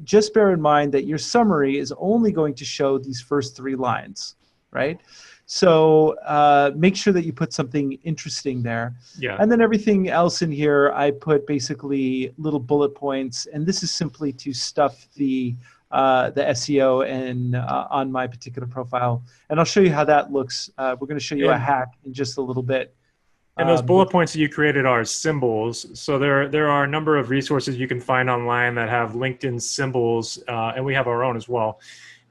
A: just bear in mind that your summary is only going to show these first 3 lines, right? So make sure that you put something interesting there.
B: Yeah.
A: And then everything else in here, I put basically little bullet points. And this is simply to stuff the SEO and on my particular profile. And I'll show you how that looks. We're going to show you a hack in just a little bit.
B: And those bullet points that you created are symbols. So there are a number of resources you can find online that have LinkedIn symbols, and we have our own as well,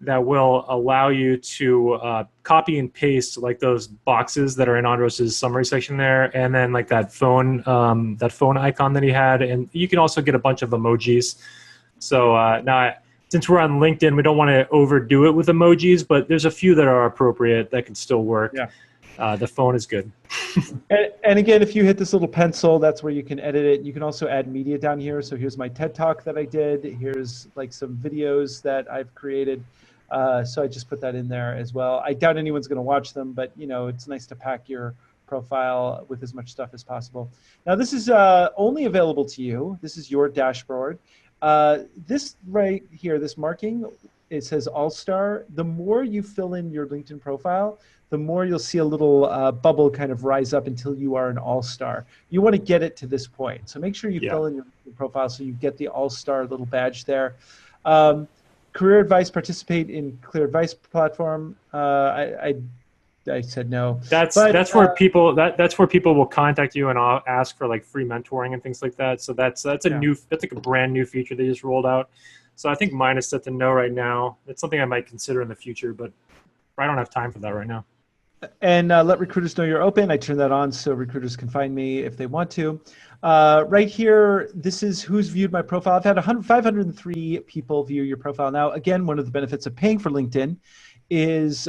B: that will allow you to copy and paste like those boxes that are in Andros's summary section there, and then like that phone icon that he had, and you can also get a bunch of emojis. So now, since we're on LinkedIn, we don't want to overdo it with emojis, but there's a few that are appropriate that can still work.
A: Yeah.
B: The phone is good.
A: And again, if you hit this little pencil, that's where you can edit it. You can also add media down here. So here's my TED Talk that I did. Here's like some videos that I've created. So I just put that in there as well. I doubt anyone's going to watch them, but you know, it's nice to pack your profile with as much stuff as possible. Now this is only available to you. This is your dashboard. This right here, this marking, it says All-Star. The more you fill in your LinkedIn profile, the more you'll see a little bubble kind of rise up until you are an all-star. You want to get it to this point. So make sure you fill in your profile so you get the all-star little badge there. Career advice, participate in Clear Advice platform. I said no.
B: That's where people will contact you and ask for like free mentoring and things like that. So that's like a brand new feature they just rolled out. So I think mine is set to no right now. It's something I might consider in the future, but I don't have time for that right now.
A: And let recruiters know you're open. I turn that on so recruiters can find me if they want to. Right here, this is who's viewed my profile. I've had 503 people view your profile. Now, again, one of the benefits of paying for LinkedIn is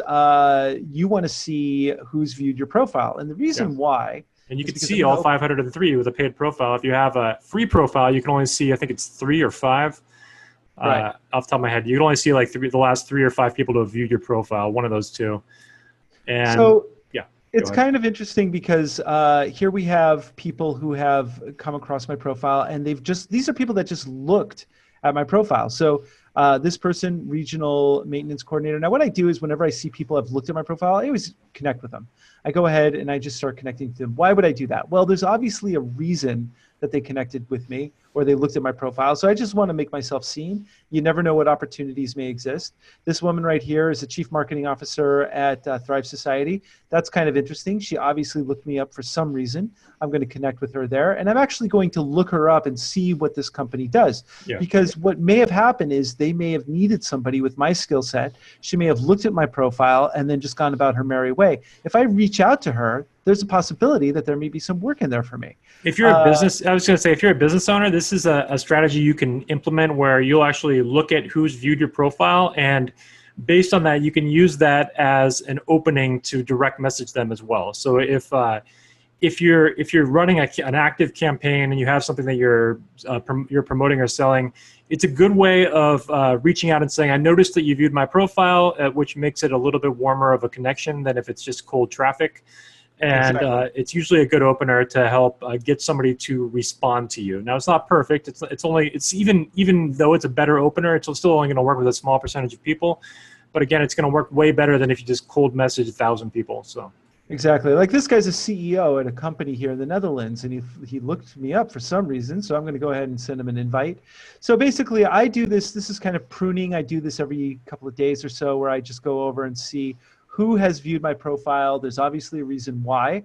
A: you want to see who's viewed your profile. And the reason why.
B: And you can see all 503 with a paid profile. If you have a free profile, you can only see, I think it's 3 or 5. Right. Off the top of my head, you can only see like the last 3 or 5 people to have viewed your profile, one of those 2. And
A: so it's kind of interesting because here we have people who have come across my profile, and these are people that just looked at my profile. So this person, regional maintenance coordinator. Now what I do is whenever I see people have looked at my profile, I always connect with them. I go ahead and I just start connecting to them. Why would I do that? Well, there's obviously a reason that they connected with me or they looked at my profile. So I just want to make myself seen. You never know what opportunities may exist. This woman right here is a chief marketing officer at Thrive Society. That's kind of interesting. She obviously looked me up for some reason. I'm going to connect with her there. And I'm actually going to look her up and see what this company does. Yeah. Because what may have happened is they may have needed somebody with my skill set. She may have looked at my profile and then just gone about her merry way. If I reach out to her, there's a possibility that there may be some work in there for me.
B: If you're a business, I was going to say, if you're a business owner, this is a strategy you can implement where you'll actually look at who's viewed your profile, and based on that, you can use that as an opening to direct message them as well. So if you're running an active campaign and you have something that you're promoting or selling, it's a good way of reaching out and saying, I noticed that you viewed my profile, which makes it a little bit warmer of a connection than if it's just cold traffic. And it's usually a good opener to help get somebody to respond to you. Now, it's not perfect. It's even though it's a better opener, it's still only going to work with a small percentage of people. But again, it's going to work way better than if you just cold message 1,000 people. So
A: exactly. Like this guy's a CEO at a company here in the Netherlands, and he looked me up for some reason. So I'm going to go ahead and send him an invite. So basically, I do this. This is kind of pruning. I do this every couple of days or so, where I just go over and see who has viewed my profile. There's obviously a reason why.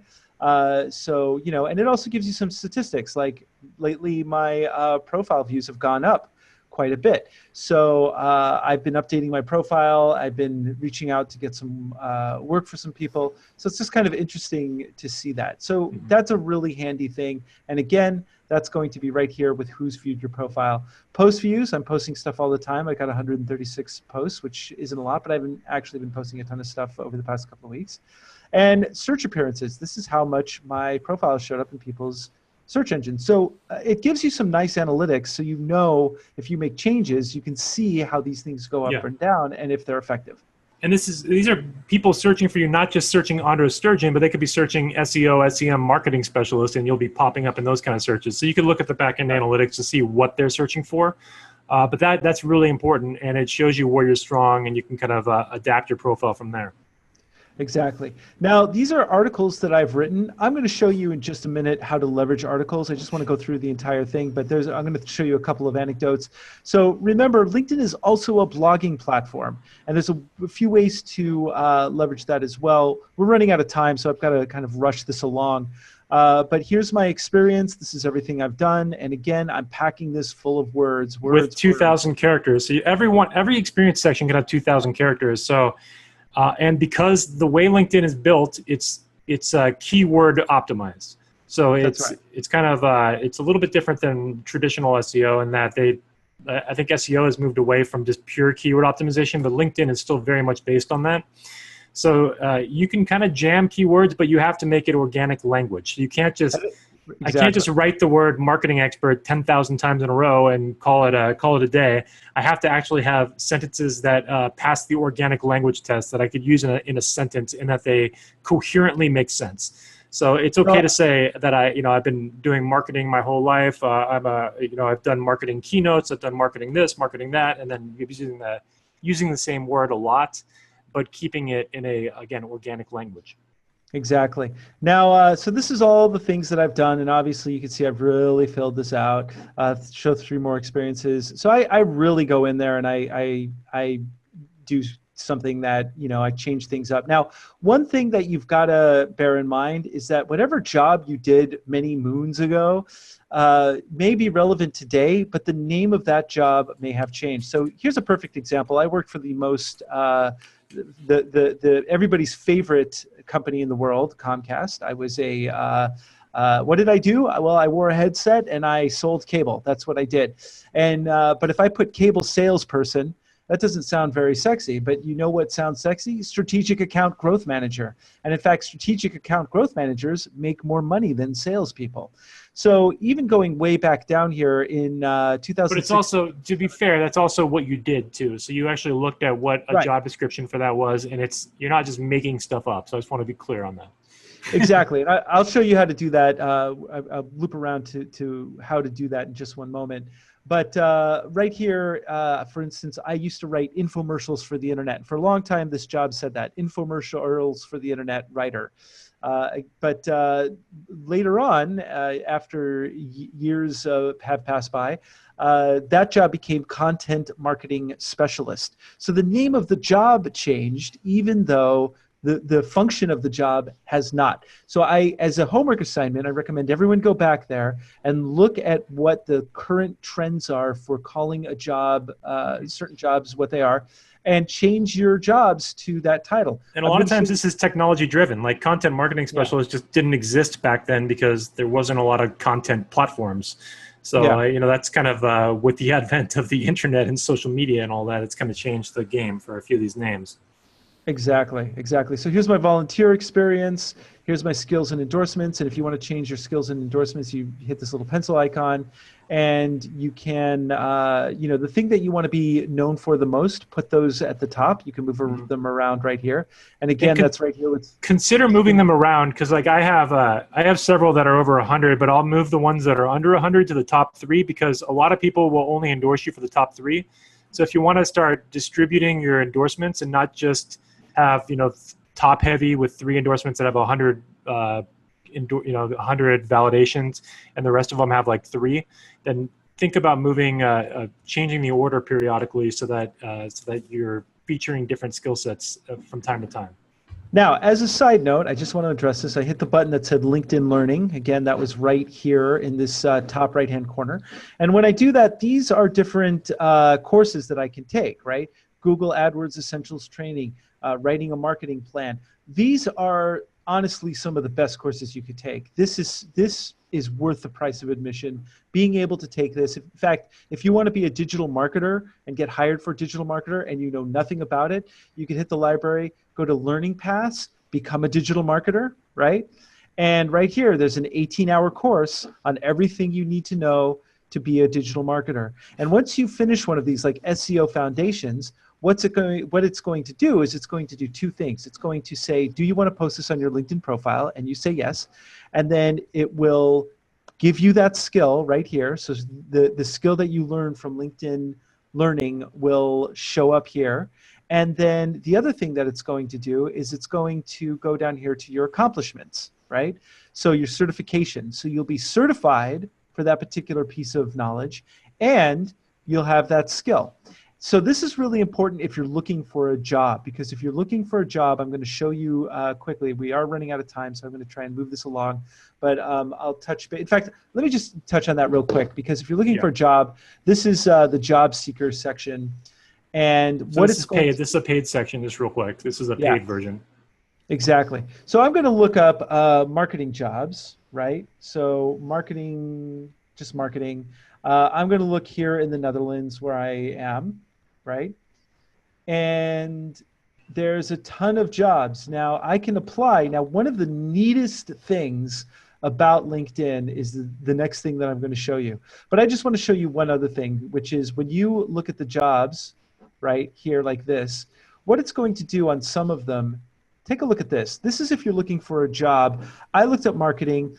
A: So, you know, and it also gives you some statistics. Like lately, my profile views have gone up quite a bit. So I've been updating my profile. I've been reaching out to get some work for some people. So it's just kind of interesting to see that. So that's a really handy thing. And again, that's going to be right here with who's viewed your profile. Post views, I'm posting stuff all the time. I got 136 posts, which isn't a lot, but I've actually been posting a ton of stuff over the past couple of weeks. And search appearances, this is how much my profile showed up in people's search engine. So it gives you some nice analytics. So you know if you make changes, you can see how these things go up
B: Yeah.
A: and down and if they're effective.
B: And these are people searching for you, not just searching under a sturgeon, but they could be searching SEO, SEM, marketing specialist, and you'll be popping up in those kind of searches. So you can look at the back-end analytics to see what they're searching for. But that's really important, and it shows you where you're strong, and you can kind of adapt your profile from there.
A: Exactly. Now, these are articles that I've written. I'm going to show you in just a minute how to leverage articles. I just want to go through the entire thing, but I'm going to show you a couple of anecdotes. So remember, LinkedIn is also a blogging platform, and there's a few ways to leverage that as well. We're running out of time, so I've got to kind of rush this along. But here's my experience. This is everything I've done. And again, I'm packing this full of words.
B: With 2,000 characters. So every experience section can have 2,000 characters. So, and because the way LinkedIn is built, it's keyword optimized. So it's kind of it's a little bit different than traditional SEO in that I think SEO has moved away from just pure keyword optimization, but LinkedIn is still very much based on that. So you can kind of jam keywords, but you have to make it organic language. You can't just I can't just write the word marketing expert 10,000 times in a row and call it a day. I have to actually have sentences that pass the organic language test that I could use in a sentence, and that they coherently make sense. So it's okay to say that I've been doing marketing my whole life. I've done marketing keynotes. I've done marketing this, marketing that, and then using the same word a lot, but keeping it in again, organic language.
A: Exactly. Now, so this is all the things that I've done, and obviously you can see I've really filled this out. Show 3 more experiences. So I really go in there and I do something that, I change things up. Now, one thing that you've got to bear in mind is that whatever job you did many moons ago may be relevant today, but the name of that job may have changed. So here's a perfect example. I worked for the most everybody's favorite company in the world, Comcast. I was what did I do? Well, I wore a headset and I sold cable. That's what I did. And but if I put cable salesperson, that doesn't sound very sexy, but you know what sounds sexy? Strategic account growth manager. And in fact, strategic account growth managers make more money than salespeople. So even going way back down here in 2006.
B: But it's also, to be fair, that's also what you did too. So you actually looked at what a job description for that was, and you're not just making stuff up. So I just want to be clear on that.
A: Exactly. And I'll show you how to do that. I'll loop around to how to do that in just one moment. But right here, for instance, I used to write infomercials for the internet. For a long time, this job said that, infomercials for the internet writer. But later on, after years have passed by, that job became content marketing specialist. So the name of the job changed, even though the function of the job has not. So as a homework assignment, I recommend everyone go back there and look at what the current trends are for calling a job, certain jobs, what they are, and change your jobs to that title.
B: And a lot of times this is technology driven. Like content marketing specialist just didn't exist back then because there wasn't a lot of content platforms. So, that's kind of with the advent of the internet and social media and all that, it's kind of changed the game for a few of these names.
A: Exactly. So here's my volunteer experience. Here's my skills and endorsements. And if you want to change your skills and endorsements, you hit this little pencil icon, and you can, the thing that you want to be known for the most, put those at the top. You can move them around right here. And again, that's right here.
B: Consider moving them around, because like I have several that are over 100, but I'll move the ones that are under 100 to the top 3, because a lot of people will only endorse you for the top 3. So if you want to start distributing your endorsements and not just have top heavy with 3 endorsements that have 100 100 validations and the rest of them have like 3, then think about moving changing the order periodically so that you're featuring different skill sets from time to time.
A: Now, as a side note, I just want to address this. I hit the button that said LinkedIn Learning. Again, that was right here in this top right-hand corner. And when I do that, these are different courses that I can take, right? Google AdWords Essentials Training, writing a marketing plan. These are honestly some of the best courses you could take. This is worth the price of admission. Being able to take this. In fact, if you want to be a digital marketer and get hired for a digital marketer and you know nothing about it, you can hit the library, go to Learning Paths, become a digital marketer, right? And right here, there's an 18-hour course on everything you need to know to be a digital marketer. And once you finish one of these, like SEO foundations, what it's going to do is it's going to do two things. It's going to say, do you want to post this on your LinkedIn profile? And you say yes. And then it will give you that skill right here. So the skill that you learn from LinkedIn Learning will show up here. And then the other thing that it's going to do is it's going to go down here to your accomplishments, right? So your certification. So you'll be certified for that particular piece of knowledge, and you'll have that skill. So this is really important if you're looking for a job, because if you're looking for a job, I'm going to show you quickly. We are running out of time, so I'm going to try and move this along. But I'll touch. In fact, let me just touch on that real quick, because if you're looking for a job, this is the job seeker section. And
B: so
A: what
B: this
A: it's
B: is paid. This is a paid section. Just real quick. This is a paid version.
A: Exactly. So I'm going to look up marketing jobs, right? So marketing, just marketing. I'm going to look here in the Netherlands where I am, right? And there's a ton of jobs. Now I can apply. Now, one of the neatest things about LinkedIn is the next thing that I'm going to show you. But I just want to show you one other thing, which is when you look at the jobs right here like this, what it's going to do on some of them, take a look at this. This is if you're looking for a job. I looked at marketing.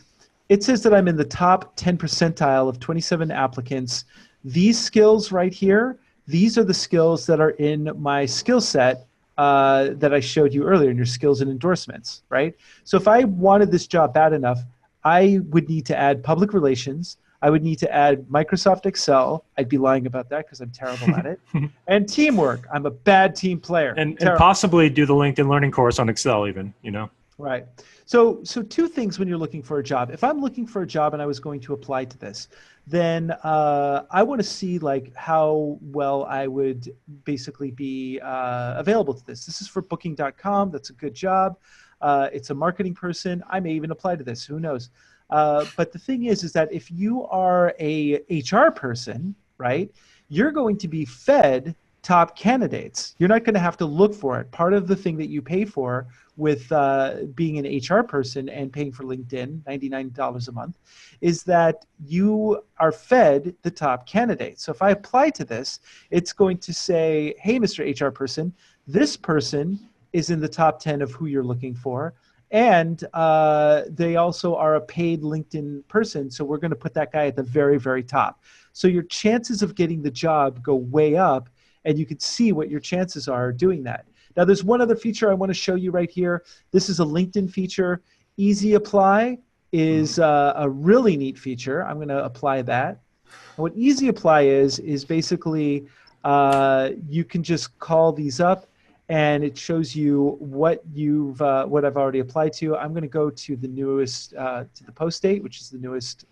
A: It says that I'm in the top 10 percentile of 27 applicants. These skills right here, these are the skills that are in my skill set that I showed you earlier in your skills and endorsements, right? So if I wanted this job bad enough, I would need to add public relations. I would need to add Microsoft Excel. I'd be lying about that because I'm terrible at it. And teamwork. I'm a bad team player.
B: And possibly do the LinkedIn Learning course on Excel even, you know?
A: Right. So two things when you're looking for a job. If I'm looking for a job and I was going to apply to this, then I want to see like how well I would basically be available to this. This is for booking.com. That's a good job. It's a marketing person. I may even apply to this. Who knows? But the thing is that if you are a HR person, right, you're going to be fed top candidates. You're not going to have to look for it. Part of the thing that you pay for with being an HR person and paying for LinkedIn, $99 a month, is that you are fed the top candidates. So if I apply to this, it's going to say, hey, Mr. HR person, this person is in the top 10 of who you're looking for. And they also are a paid LinkedIn person. So we're going to put that guy at the very, very top. So your chances of getting the job go way up, and you can see what your chances are doing that. Now, there's one other feature I want to show you right here. This is a LinkedIn feature. Easy Apply is a really neat feature. I'm going to apply that. And what Easy Apply is basically you can just call these up, and it shows you what I've already applied to. I'm going to go to the newest to the post date, which is the newest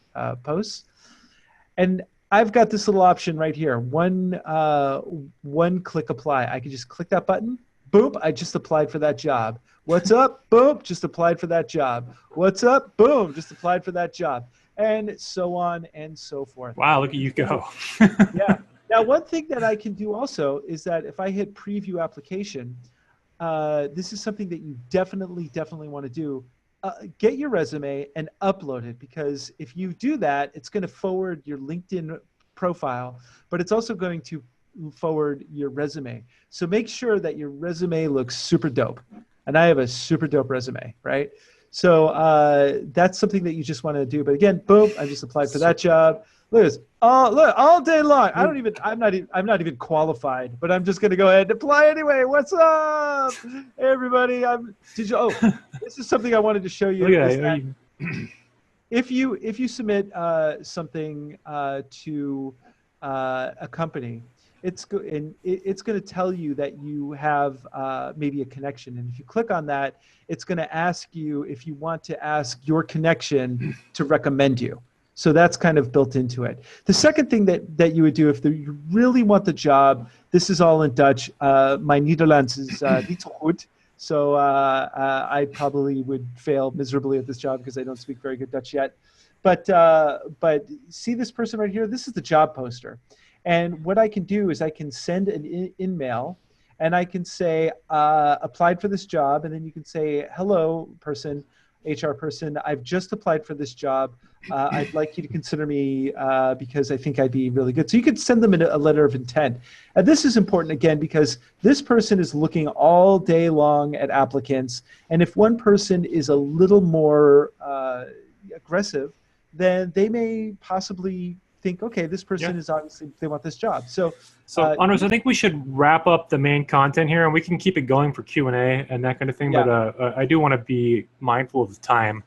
A: post, and I've got this little option right here. One click apply. I can just click that button. Boom! I just applied for that job. What's up? Boom! Just applied for that job. What's up? Boom! Just applied for that job, and so on and so forth.
B: Wow! Look at you go.
A: Yeah. Now, one thing that I can do also is that if I hit preview application, this is something that you definitely want to do. Get your resume and upload it, because if you do that, it's going to forward your LinkedIn profile, but it's also going to forward your resume. So make sure that your resume looks super dope. And I have a super dope resume, right? So that's something that you just want to do. But again, boom, I just applied for that job. Look at this. Oh, look, all day long. I'm not even qualified, but I'm just going to go ahead and apply anyway. What's up, hey, everybody? This is something I wanted to show you. If you submit something to a company, it's going to tell you that you have maybe a connection, and if you click on that, it's going to ask you if you want to ask your connection to recommend you. So that's kind of built into it. The second thing that you would do if you really want the job, this is all in Dutch. My Nederlands is niet zo goed, so I probably would fail miserably at this job because I don't speak very good Dutch yet. But see this person right here? This is the job poster. And what I can do is I can send an in-mail, and I can say, applied for this job, and then you can say, hello, person. HR person. I've just applied for this job. I'd like you to consider me because I think I'd be really good. So you could send them a letter of intent. And this is important, again, because this person is looking all day long at applicants. And if one person is a little more aggressive, then they may possibly think, okay, this person is obviously, they want this job. So
B: Andres, I think we should wrap up the main content here, and we can keep it going for Q&A and that kind of thing. Yeah. But I do want to be mindful of the time,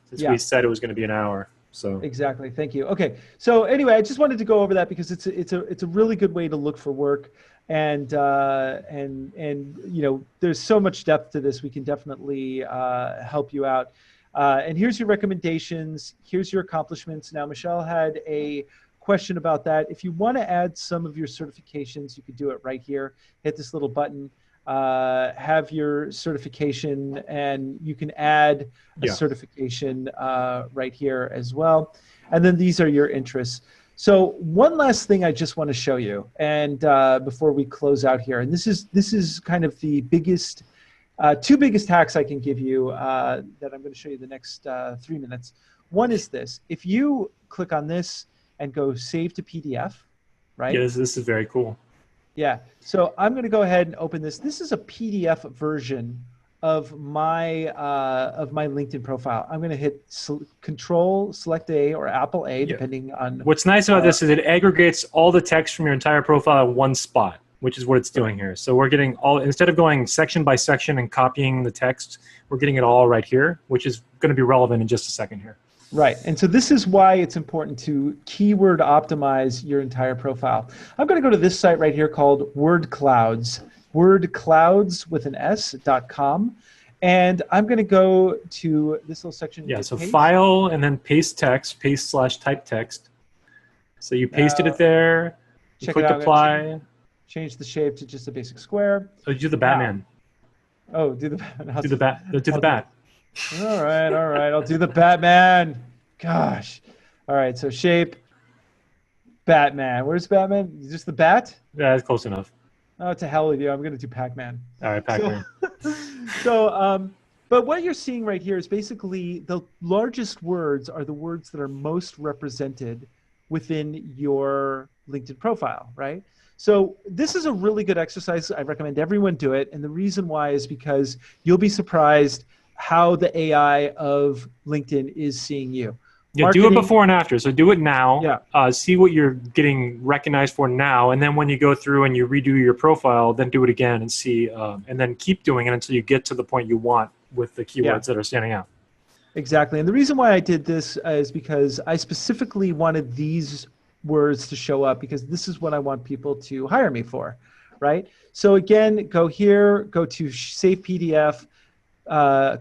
B: since we said it was going to be an hour. So
A: exactly. Thank you. Okay. So anyway, I just wanted to go over that because it's a really good way to look for work, and you know, there's so much depth to this. We can definitely help you out. And here's your recommendations. Here's your accomplishments. Now, Michelle had a question about that. If you want to add some of your certifications, you could do it right here. Hit this little button, have your certification, and you can add a certification right here as well. And then these are your interests. So one last thing I just want to show you, and before we close out here, and this is kind of the biggest, two biggest hacks I can give you that I'm going to show you the next 3 minutes. One is this: if you click on this and go save to PDF, right?
B: Yes, this is very cool.
A: Yeah, so I'm going to go ahead and open this. This is a PDF version of my LinkedIn profile. I'm going to hit Control Select A or Apple A, depending on.
B: What's nice about this is it aggregates all the text from your entire profile in one spot, which is what it's doing here. So we're getting all, instead of going section by section and copying the text, we're getting it all right here, which is going to be relevant in just a second here.
A: Right, and so this is why it's important to keyword optimize your entire profile. I'm going to go to this site right here called WordClouds, wordclouds with an S.com, and I'm going to go to this little section.
B: Yeah, so paste. File and then paste text, paste/type text. So you pasted it there, you click apply.
A: Change the shape to just a basic square.
B: Oh, do the Batman.
A: Oh, do the Batman.
B: Do the bat.
A: All right, I'll do the Batman. Gosh. All right, so shape, Batman. Where's Batman? Just the bat?
B: Yeah, that's close enough.
A: Oh, to hell with you. I'm going to do Pac-Man.
B: All right, Pac-Man.
A: But what you're seeing right here is basically the largest words are the words that are most represented within your LinkedIn profile, right? So this is a really good exercise. I recommend everyone do it. And the reason why is because you'll be surprised how the AI of LinkedIn is seeing you.
B: Yeah, do it before and after. So do it now.
A: Yeah.
B: See what you're getting recognized for now. And then when you go through and you redo your profile, then do it again and see, and then keep doing it until you get to the point you want with the keywords that are standing out.
A: Exactly. And the reason why I did this is because I specifically wanted these words to show up because this is what I want people to hire me for, right? So again, go here, go to Save PDF,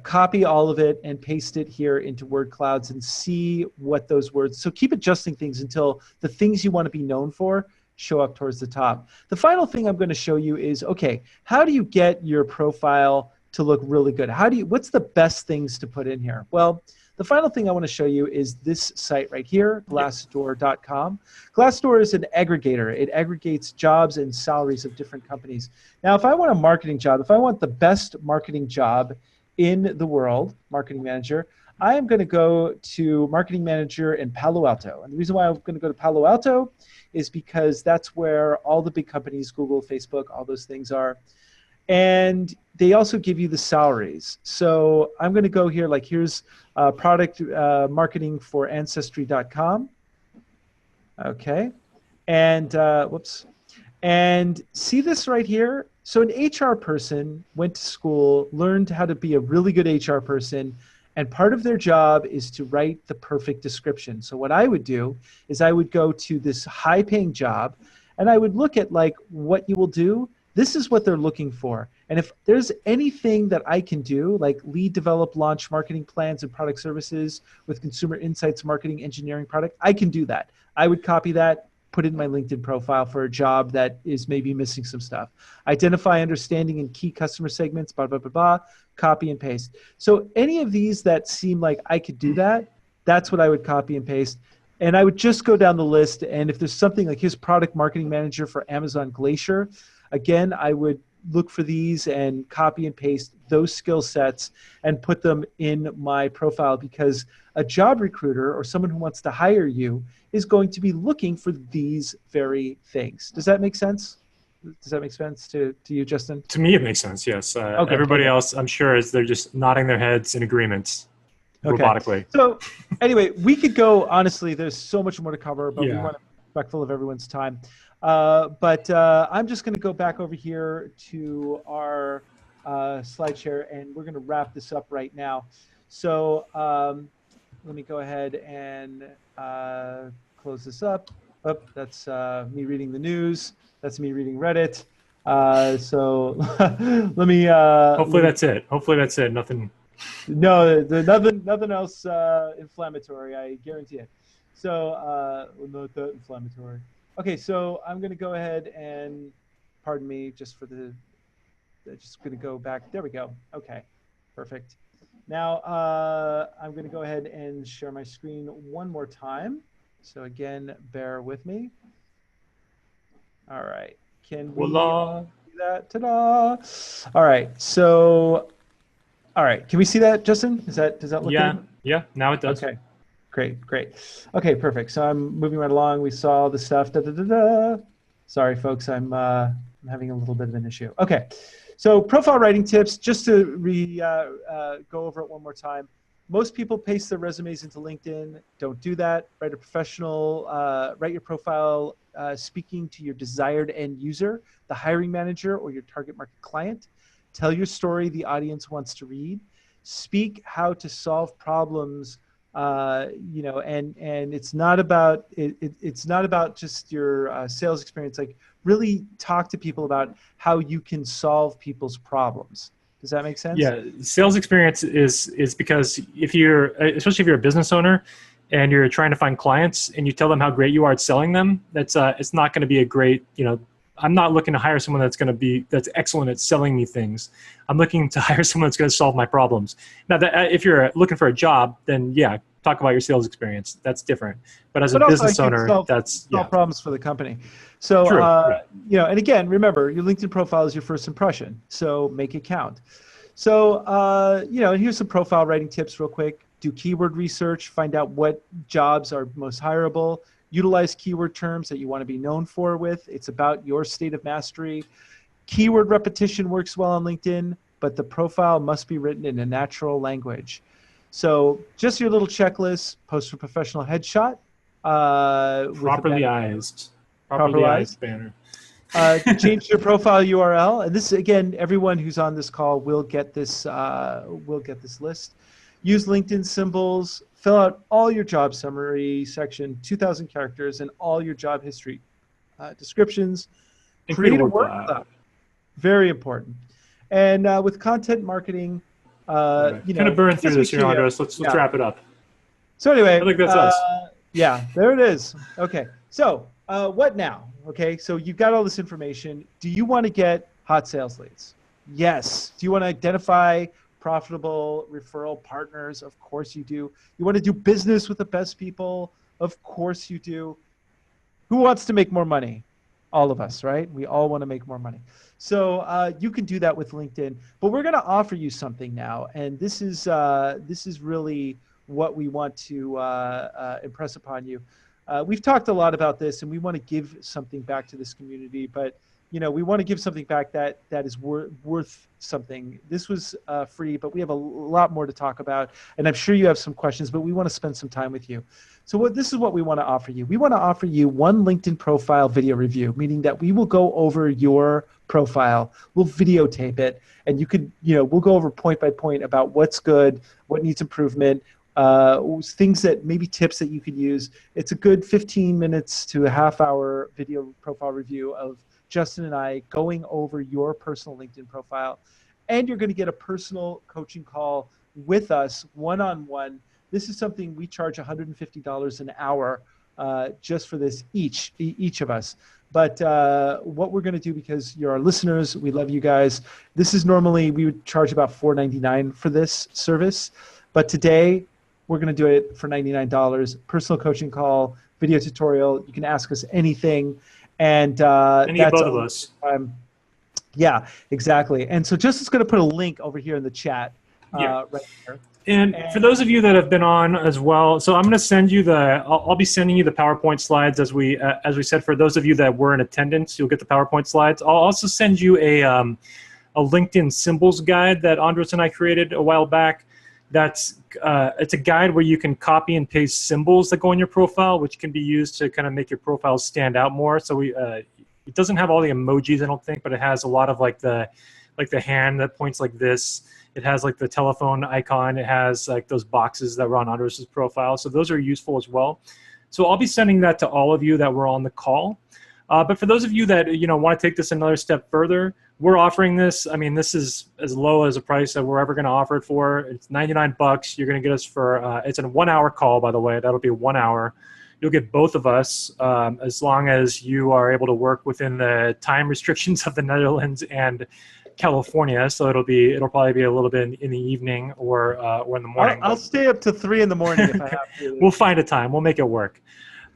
A: copy all of it and paste it here into WordClouds and see what those words, so keep adjusting things until the things you want to be known for show up towards the top. The final thing I'm going to show you is, okay, how do you get your profile to look really good? What's the best things to put in here? Well, the final thing I want to show you is this site right here, Glassdoor.com. Glassdoor is an aggregator. It aggregates jobs and salaries of different companies. Now, if I want a marketing job, if I want the best marketing job in the world, marketing manager, I am going to go to marketing manager in Palo Alto. And the reason why I'm going to go to Palo Alto is because that's where all the big companies, Google, Facebook, all those things are. And they also give you the salaries. So I'm going to go here, like here's product marketing for Ancestry.com. Okay. And whoops. And see this right here? So an HR person went to school, learned how to be a really good HR person, and part of their job is to write the perfect description. So what I would do is I would go to this high-paying job, and I would look at like what you will do. This is what they're looking for. And if there's anything that I can do, like lead, develop, launch marketing plans and product services with consumer insights, marketing, engineering, product, I can do that. I would copy that, put it in my LinkedIn profile for a job that is maybe missing some stuff. Identify understanding in key customer segments, blah, blah, blah, blah, copy and paste. So any of these that seem like I could do that, that's what I would copy and paste. And I would just go down the list. And if there's something like his product marketing manager for Amazon Glacier, again, I would look for these and copy and paste those skill sets and put them in my profile, because a job recruiter or someone who wants to hire you is going to be looking for these very things. Does that make sense? Does that make sense to you, Justin?
B: To me, it makes sense. Yes.
A: Okay.
B: Everybody else, I'm sure, they're just nodding their heads in agreement robotically.
A: So anyway, we could go, honestly, there's so much more to cover, but we
B: Yeah.
A: want to be respectful of everyone's time. But I'm just going to go back over here to our slide share, and we're going to wrap this up right now. So let me go ahead and close this up. Oh, that's me reading the news. That's me reading Reddit. So let me.
B: Hopefully that's it. Hopefully that's it. Nothing.
A: No, nothing else inflammatory. I guarantee it. So not that inflammatory. Okay, so I'm going to go ahead and, pardon me, just going to go back. There we go. Okay, perfect. Now I'm going to go ahead and share my screen one more time. So again, bear with me. All right. Can we do that? Ta-da! All right. So, all right. Can we see that, Justin? Does that look good?
B: Yeah. Now it does.
A: Okay. Great. Okay, perfect. So I'm moving right along. We saw the stuff. Da, da, da, da. Sorry, folks. I'm having a little bit of an issue. Okay. So profile writing tips, just to go over it one more time. Most people paste their resumes into LinkedIn. Don't do that. Write a professional, write your profile speaking to your desired end user, the hiring manager, or your target market client. Tell your story the audience wants to read. Speak how to solve problems, and it's not about it's not about just your sales experience. Like, really talk to people about how you can solve people's problems. Does that make sense?
B: Yeah, sales experience is because especially if you're a business owner and you're trying to find clients and you tell them how great you are at selling them, it's not going to be a great, I'm not looking to hire someone that's excellent at selling me things. I'm looking to hire someone that's going to solve my problems. Now, if you're looking for a job, then yeah, talk about your sales experience. That's different. But as a business owner,
A: solve problems for the company. So,
B: True.
A: And again, remember, your LinkedIn profile is your first impression. So make it count. So, and here's some profile writing tips real quick. Do keyword research, find out what jobs are most hireable. Utilize keyword terms that you want to be known for with. It's about your state of mastery. Keyword repetition works well on LinkedIn, but the profile must be written in a natural language. So just your little checklist: post a professional headshot.
B: Properly eyed banner.
A: Change your profile URL. And this, again, everyone who's on this call will get this list. Use LinkedIn symbols. Fill out all your job summary section, 2,000 characters, and all your job history descriptions. Create a word cloud. Very important. And with content marketing,
B: kind of burn through this here, Andres. Let's wrap it up.
A: So anyway,
B: I think that's us.
A: Yeah, there it is. Okay, so what now? Okay, so you've got all this information. Do you want to get hot sales leads? Yes. Do you want to identify profitable referral partners? Of course you do. You want to do business with the best people? Of course you do. Who wants to make more money? All of us, right? We all want to make more money. So you can do that with LinkedIn, but we're going to offer you something now, and this is really what we want to impress upon you. We've talked a lot about this, and we want to give something back to this community, but we want to give something back that is worth something. This was free, but we have a lot more to talk about, and I'm sure you have some questions, but we want to spend some time with you. So this is what we want to offer you. We want to offer you one LinkedIn profile video review, meaning that we will go over your profile, we'll videotape it, and you could, we'll go over point by point about what's good, what needs improvement, things that maybe tips that you could use. It's a good 15 minutes to a half hour video profile review of Justin and I going over your personal LinkedIn profile, and you're going to get a personal coaching call with us one-on-one. This is something we charge $150 an hour just for this, each of us. But what we're going to do, because you're our listeners, we love you guys. This is normally, we would charge about $4.99 for this service. But today, we're going to do it for $99. Personal coaching call, video tutorial. You can ask us anything. And
B: any of both of us.
A: Yeah, exactly. And so Justin's going to put a link over here in the chat
B: Yeah.
A: right here.
B: And for those of you that have been on as well, so I'm going to send you I'll be sending you the PowerPoint slides as we said. For those of you that were in attendance, you'll get the PowerPoint slides. I'll also send you a LinkedIn symbols guide that Andres and I created a while back. It's a guide where you can copy and paste symbols that go in your profile, which can be used to kind of make your profile stand out more. So it doesn't have all the emojis, I don't think, but it has a lot of like the hand that points like this. It has like the telephone icon. It has like those boxes that were on Andres' profile. So those are useful as well. So I'll be sending that to all of you that were on the call. But for those of you that want to take this another step further, we're offering this. I mean, this is as low as a price that we're ever going to offer it for. It's $99. You're going to get us for it's a 1 hour call, by the way. That'll be 1 hour. You'll get both of us as long as you are able to work within the time restrictions of the Netherlands and California. So it'll probably be a little bit in the evening or in the morning.
A: I'll stay up to 3 in the morning if I have to.
B: We'll find a time. We'll make it work.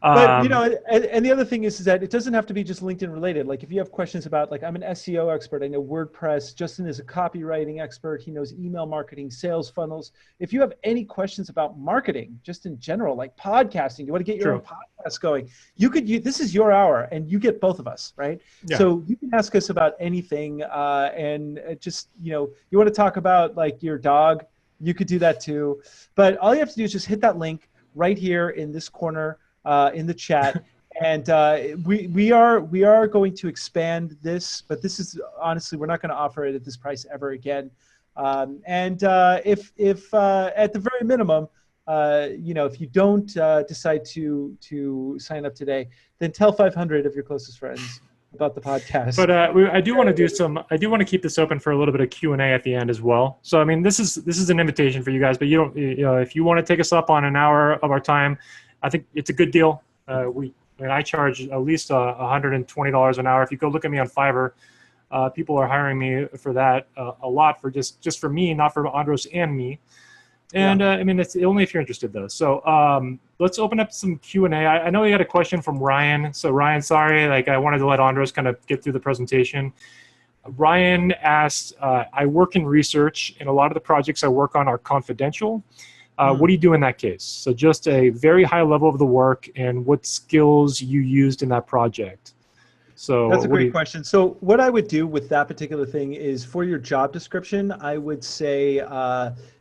A: But and the other thing is that it doesn't have to be just LinkedIn related. Like if you have questions about, like, I'm an SEO expert, I know WordPress. Justin is a copywriting expert. He knows email marketing, sales funnels. If you have any questions about marketing, just in general, like podcasting, you want to get your own podcast going, this is your hour, and you get both of us, right? Yeah. So you can ask us about anything, and just you want to talk about like your dog, you could do that too. But all you have to do is just hit that link right here in this corner. In the chat, and we are going to expand this, but this is honestly, we're not going to offer it at this price ever again. If at the very minimum, if you don't decide to sign up today, then tell 500 of your closest friends about the podcast.
B: But I do want to keep this open for a little bit of Q&A at the end as well. So I mean, this is an invitation for you guys, but if you want to take us up on an hour of our time, I think it's a good deal. I charge at least $120 an hour. If you go look at me on Fiverr, people are hiring me for that a lot, for just for me, not for Andros and me. And I mean, it's only if you're interested though. So let's open up some Q&A. I know we had a question from Ryan. So Ryan, sorry, I wanted to let Andros kind of get through the presentation. Ryan asked, I work in research, and a lot of the projects I work on are confidential. What do you do in that case? So just a very high level of the work and what skills you used in that project. So
A: that's a great question. So what I would do with that particular thing is, for your job description, I would say,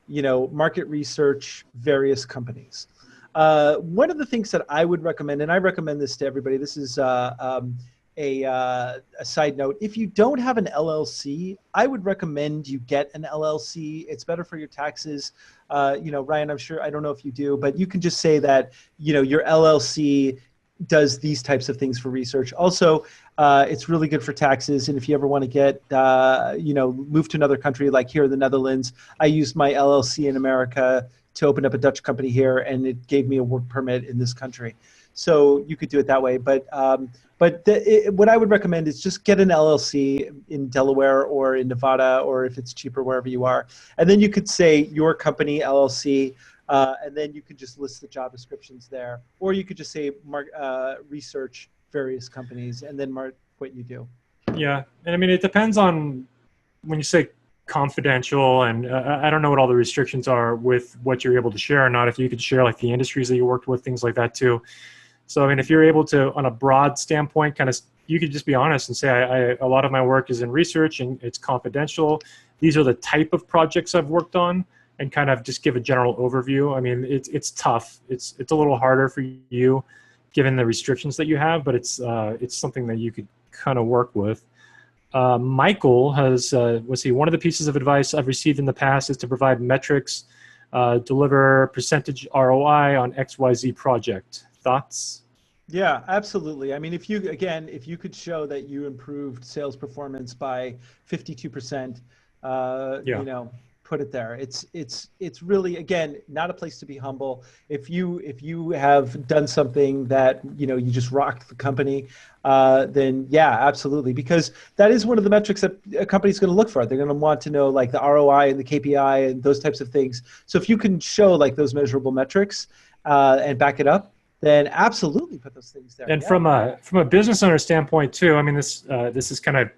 A: market research, various companies. One of the things that I would recommend, and I recommend this to everybody, this is a side note. If you don't have an LLC, I would recommend you get an LLC. It's better for your taxes. Ryan, I'm sure, I don't know if you do, but you can just say that, your LLC does these types of things for research. Also, it's really good for taxes. And if you ever want to get, move to another country, like here in the Netherlands, I used my LLC in America to open up a Dutch company here, and it gave me a work permit in this country. So you could do it that way. But what I would recommend is just get an LLC in Delaware or in Nevada, or if it's cheaper, wherever you are. And then you could say your company, LLC, and then you could just list the job descriptions there. Or you could just say research various companies and then mark what you do.
B: Yeah. And I mean, it depends on when you say confidential, and I don't know what all the restrictions are with what you're able to share or not. If you could share like the industries that you worked with, things like that too. So, I mean, if you're able to, on a broad standpoint, you could just be honest and say, a lot of my work is in research and it's confidential. These are the type of projects I've worked on, and kind of just give a general overview. I mean, it's tough. It's a little harder for you given the restrictions that you have, but it's something that you could kind of work with. Michael has, one of the pieces of advice I've received in the past is to provide metrics, deliver percentage ROI on XYZ project. Thoughts?
A: Yeah, absolutely. I mean, if you could show that you improved sales performance by 52%, put it there. It's really, again, not a place to be humble. If you have done something that, you just rocked the company, then yeah, absolutely. Because that is one of the metrics that a company's going to look for. They're going to want to know like the ROI and the KPI and those types of things. So if you can show like those measurable metrics and back it up, then absolutely put those things there.
B: And from a business owner standpoint too, I mean, this is kind of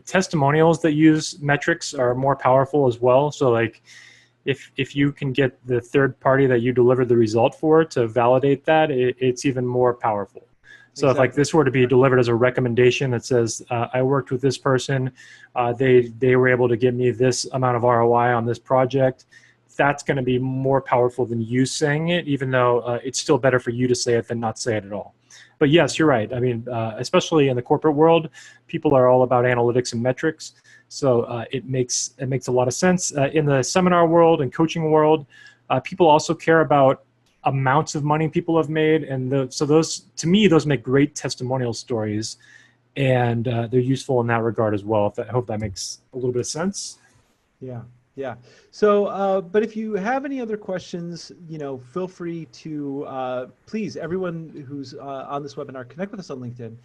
B: testimonials that use metrics are more powerful as well. So like if you can get the third party that you delivered the result for to validate that, it's even more powerful. So if like this were to be delivered as a recommendation that says, I worked with this person, they were able to give me this amount of ROI on this project, that's going to be more powerful than you saying it, even though it's still better for you to say it than not say it at all. But yes, you're right. I mean, especially in the corporate world, people are all about analytics and metrics. So it makes a lot of sense. In the seminar world and coaching world, people also care about amounts of money people have made, and so those, to me, those make great testimonial stories, and they're useful in that regard as well. I hope that makes a little bit of sense.
A: Yeah. Yeah. So, but if you have any other questions, feel free to, please, everyone who's on this webinar, connect with us on LinkedIn.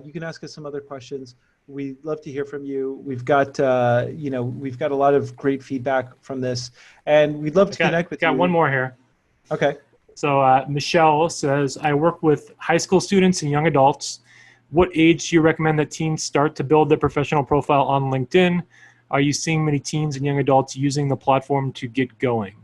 A: You can ask us some other questions. We'd love to hear from you. We've got, we've got a lot of great feedback from this, and we'd love to connect with you.
B: Got one more here.
A: Okay.
B: So Michelle says, I work with high school students and young adults. What age do you recommend that teens start to build their professional profile on LinkedIn? Are you seeing many teens and young adults using the platform to get going?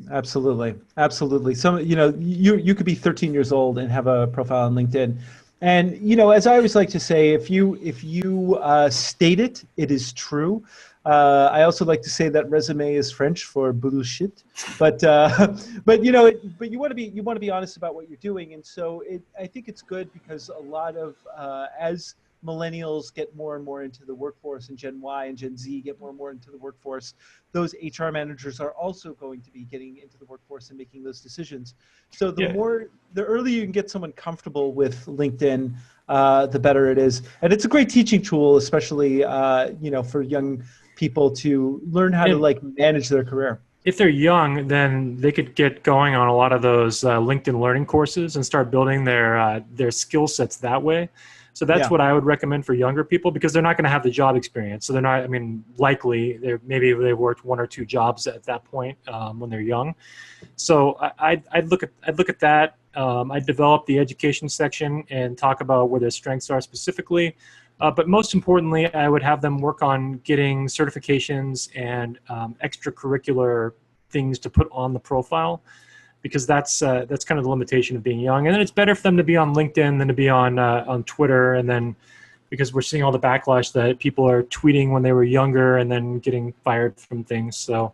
A: Absolutely. Absolutely. Some, you could be 13 years old and have a profile on LinkedIn. And, as I always like to say, if you state it, it is true. I also like to say that resume is French for bullshit, but you want to be honest about what you're doing. And so I think it's good because a lot of, as millennials get more and more into the workforce, and Gen Y and Gen Z get more and more into the workforce, those HR managers are also going to be getting into the workforce and making those decisions. So the earlier you can get someone comfortable with LinkedIn, the better it is. And it's a great teaching tool, especially, for young people to learn how to manage their career.
B: If they're young, then they could get going on a lot of those LinkedIn learning courses and start building their skill sets that way. So that's what I would recommend for younger people, because they're not going to have the job experience. So they're not, likely maybe they worked one or two jobs at that point when they're young. So I'd look at that. I'd develop the education section and talk about where their strengths are specifically. But most importantly, I would have them work on getting certifications and extracurricular things to put on the profile, because that's kind of the limitation of being young. And then it's better for them to be on LinkedIn than to be on Twitter. And then because we're seeing all the backlash that people are tweeting when they were younger and then getting fired from things. So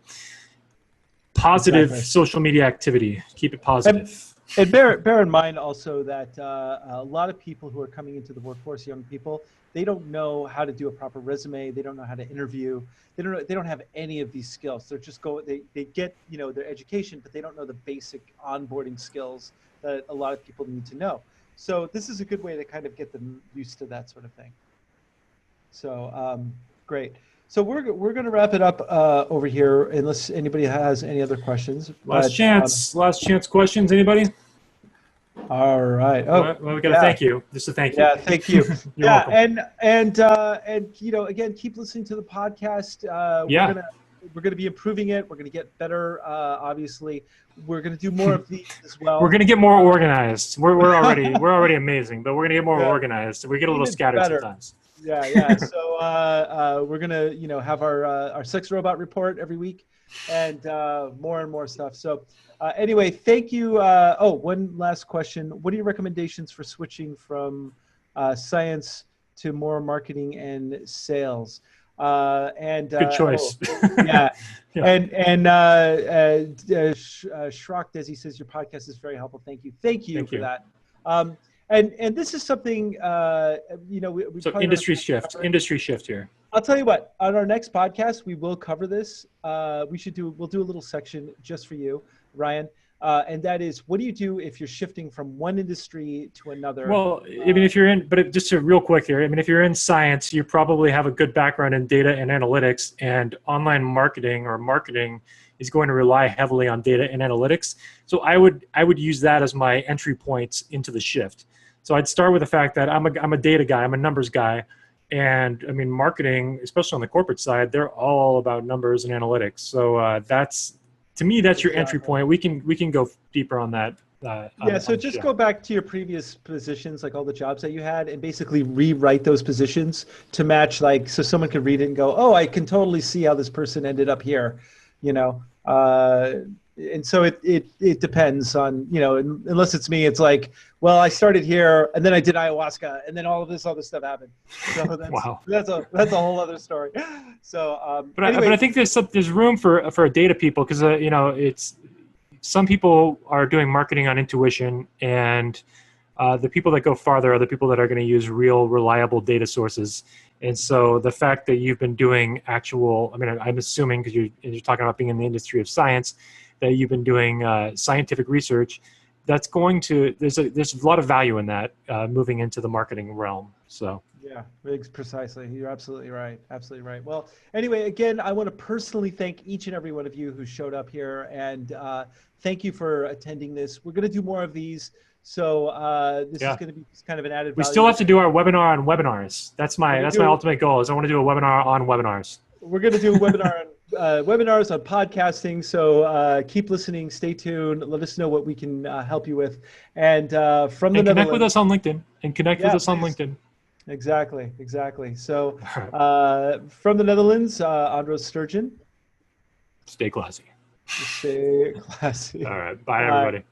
B: positive social media activity, keep it positive.
A: And bear in mind also that a lot of people who are coming into the workforce, young people, they don't know how to do a proper resume. They don't know how to interview. They don't have any of these skills. They're just they get their education, but they don't know the basic onboarding skills that a lot of people need to know. So this is a good way to kind of get them used to that sort of thing. So great. So we're going to wrap it up over here, unless anybody has any other questions.
B: Last chance questions. Anybody?
A: All right. Oh,
B: well, we got to thank you. Just a thank you.
A: Yeah, thank you.
B: You're welcome.
A: And again, keep listening to the podcast. We're gonna be improving it. We're gonna get better. Obviously, we're gonna do more of these as well.
B: We're gonna get more organized. We're already amazing, but we're gonna get more organized. We get a little scattered sometimes.
A: Yeah. So we're gonna have our sex robot report every week, and more stuff. So anyway, thank you. One last question. What are your recommendations for switching from science to more marketing and sales?
B: Good choice.
A: Yeah. And Shrock Desi says your podcast is very helpful. Thank you for that. And this is something
B: so industry shift here.
A: I'll tell you what, on our next podcast we will cover this. We'll do a little section just for you, Ryan. And that is, what do you do if you're shifting from one industry to another?
B: Well, if you're in, but just real quick here, if you're in science, you probably have a good background in data and analytics, and online marketing or marketing is going to rely heavily on data and analytics. So I would use that as my entry points into the shift. So I'd start with the fact that I'm a data guy, I'm a numbers guy. And marketing, especially on the corporate side, they're all about numbers and analytics. So to me, that's your entry point. We can go deeper on that
A: Yeah, so just go back to your previous positions, like all the jobs that you had, and basically rewrite those positions to match, like, so someone could read it and go, oh, I can totally see how this person ended up here, you know. And so it depends on, you know, unless it's me, it's like, well, I started here and then I did ayahuasca and then all of this other stuff happened. So
B: Wow.
A: that's a whole other story. So,
B: But
A: anyway.
B: I think there's room for data people, because you know, it's some people are doing marketing on intuition, and the people that go farther are the people that are going to use real, reliable data sources. And so the fact that you've been doing actual, I mean, I'm assuming because you're talking about being in the industry of science, that you've been doing scientific research, that's going to, there's a lot of value in that moving into the marketing realm. So.
A: Yeah, precisely. You're absolutely right. Absolutely right. Well, anyway, again, I want to personally thank each and every one of you who showed up here, and thank you for attending this. We're going to do more of these. So this is going to be kind of an added value.
B: We still have to do our webinar on webinars. That's my ultimate goal, is I want to do a webinar on webinars.
A: We're going to do a webinar on webinars on podcasting. So keep listening. Stay tuned. Let us know what we can help you with. And from the Netherlands,
B: connect with us on LinkedIn. And connect with us on LinkedIn.
A: Exactly. So from the Netherlands, Andros Sturgeon.
B: Stay classy.
A: Stay classy.
B: All right. Bye, everybody.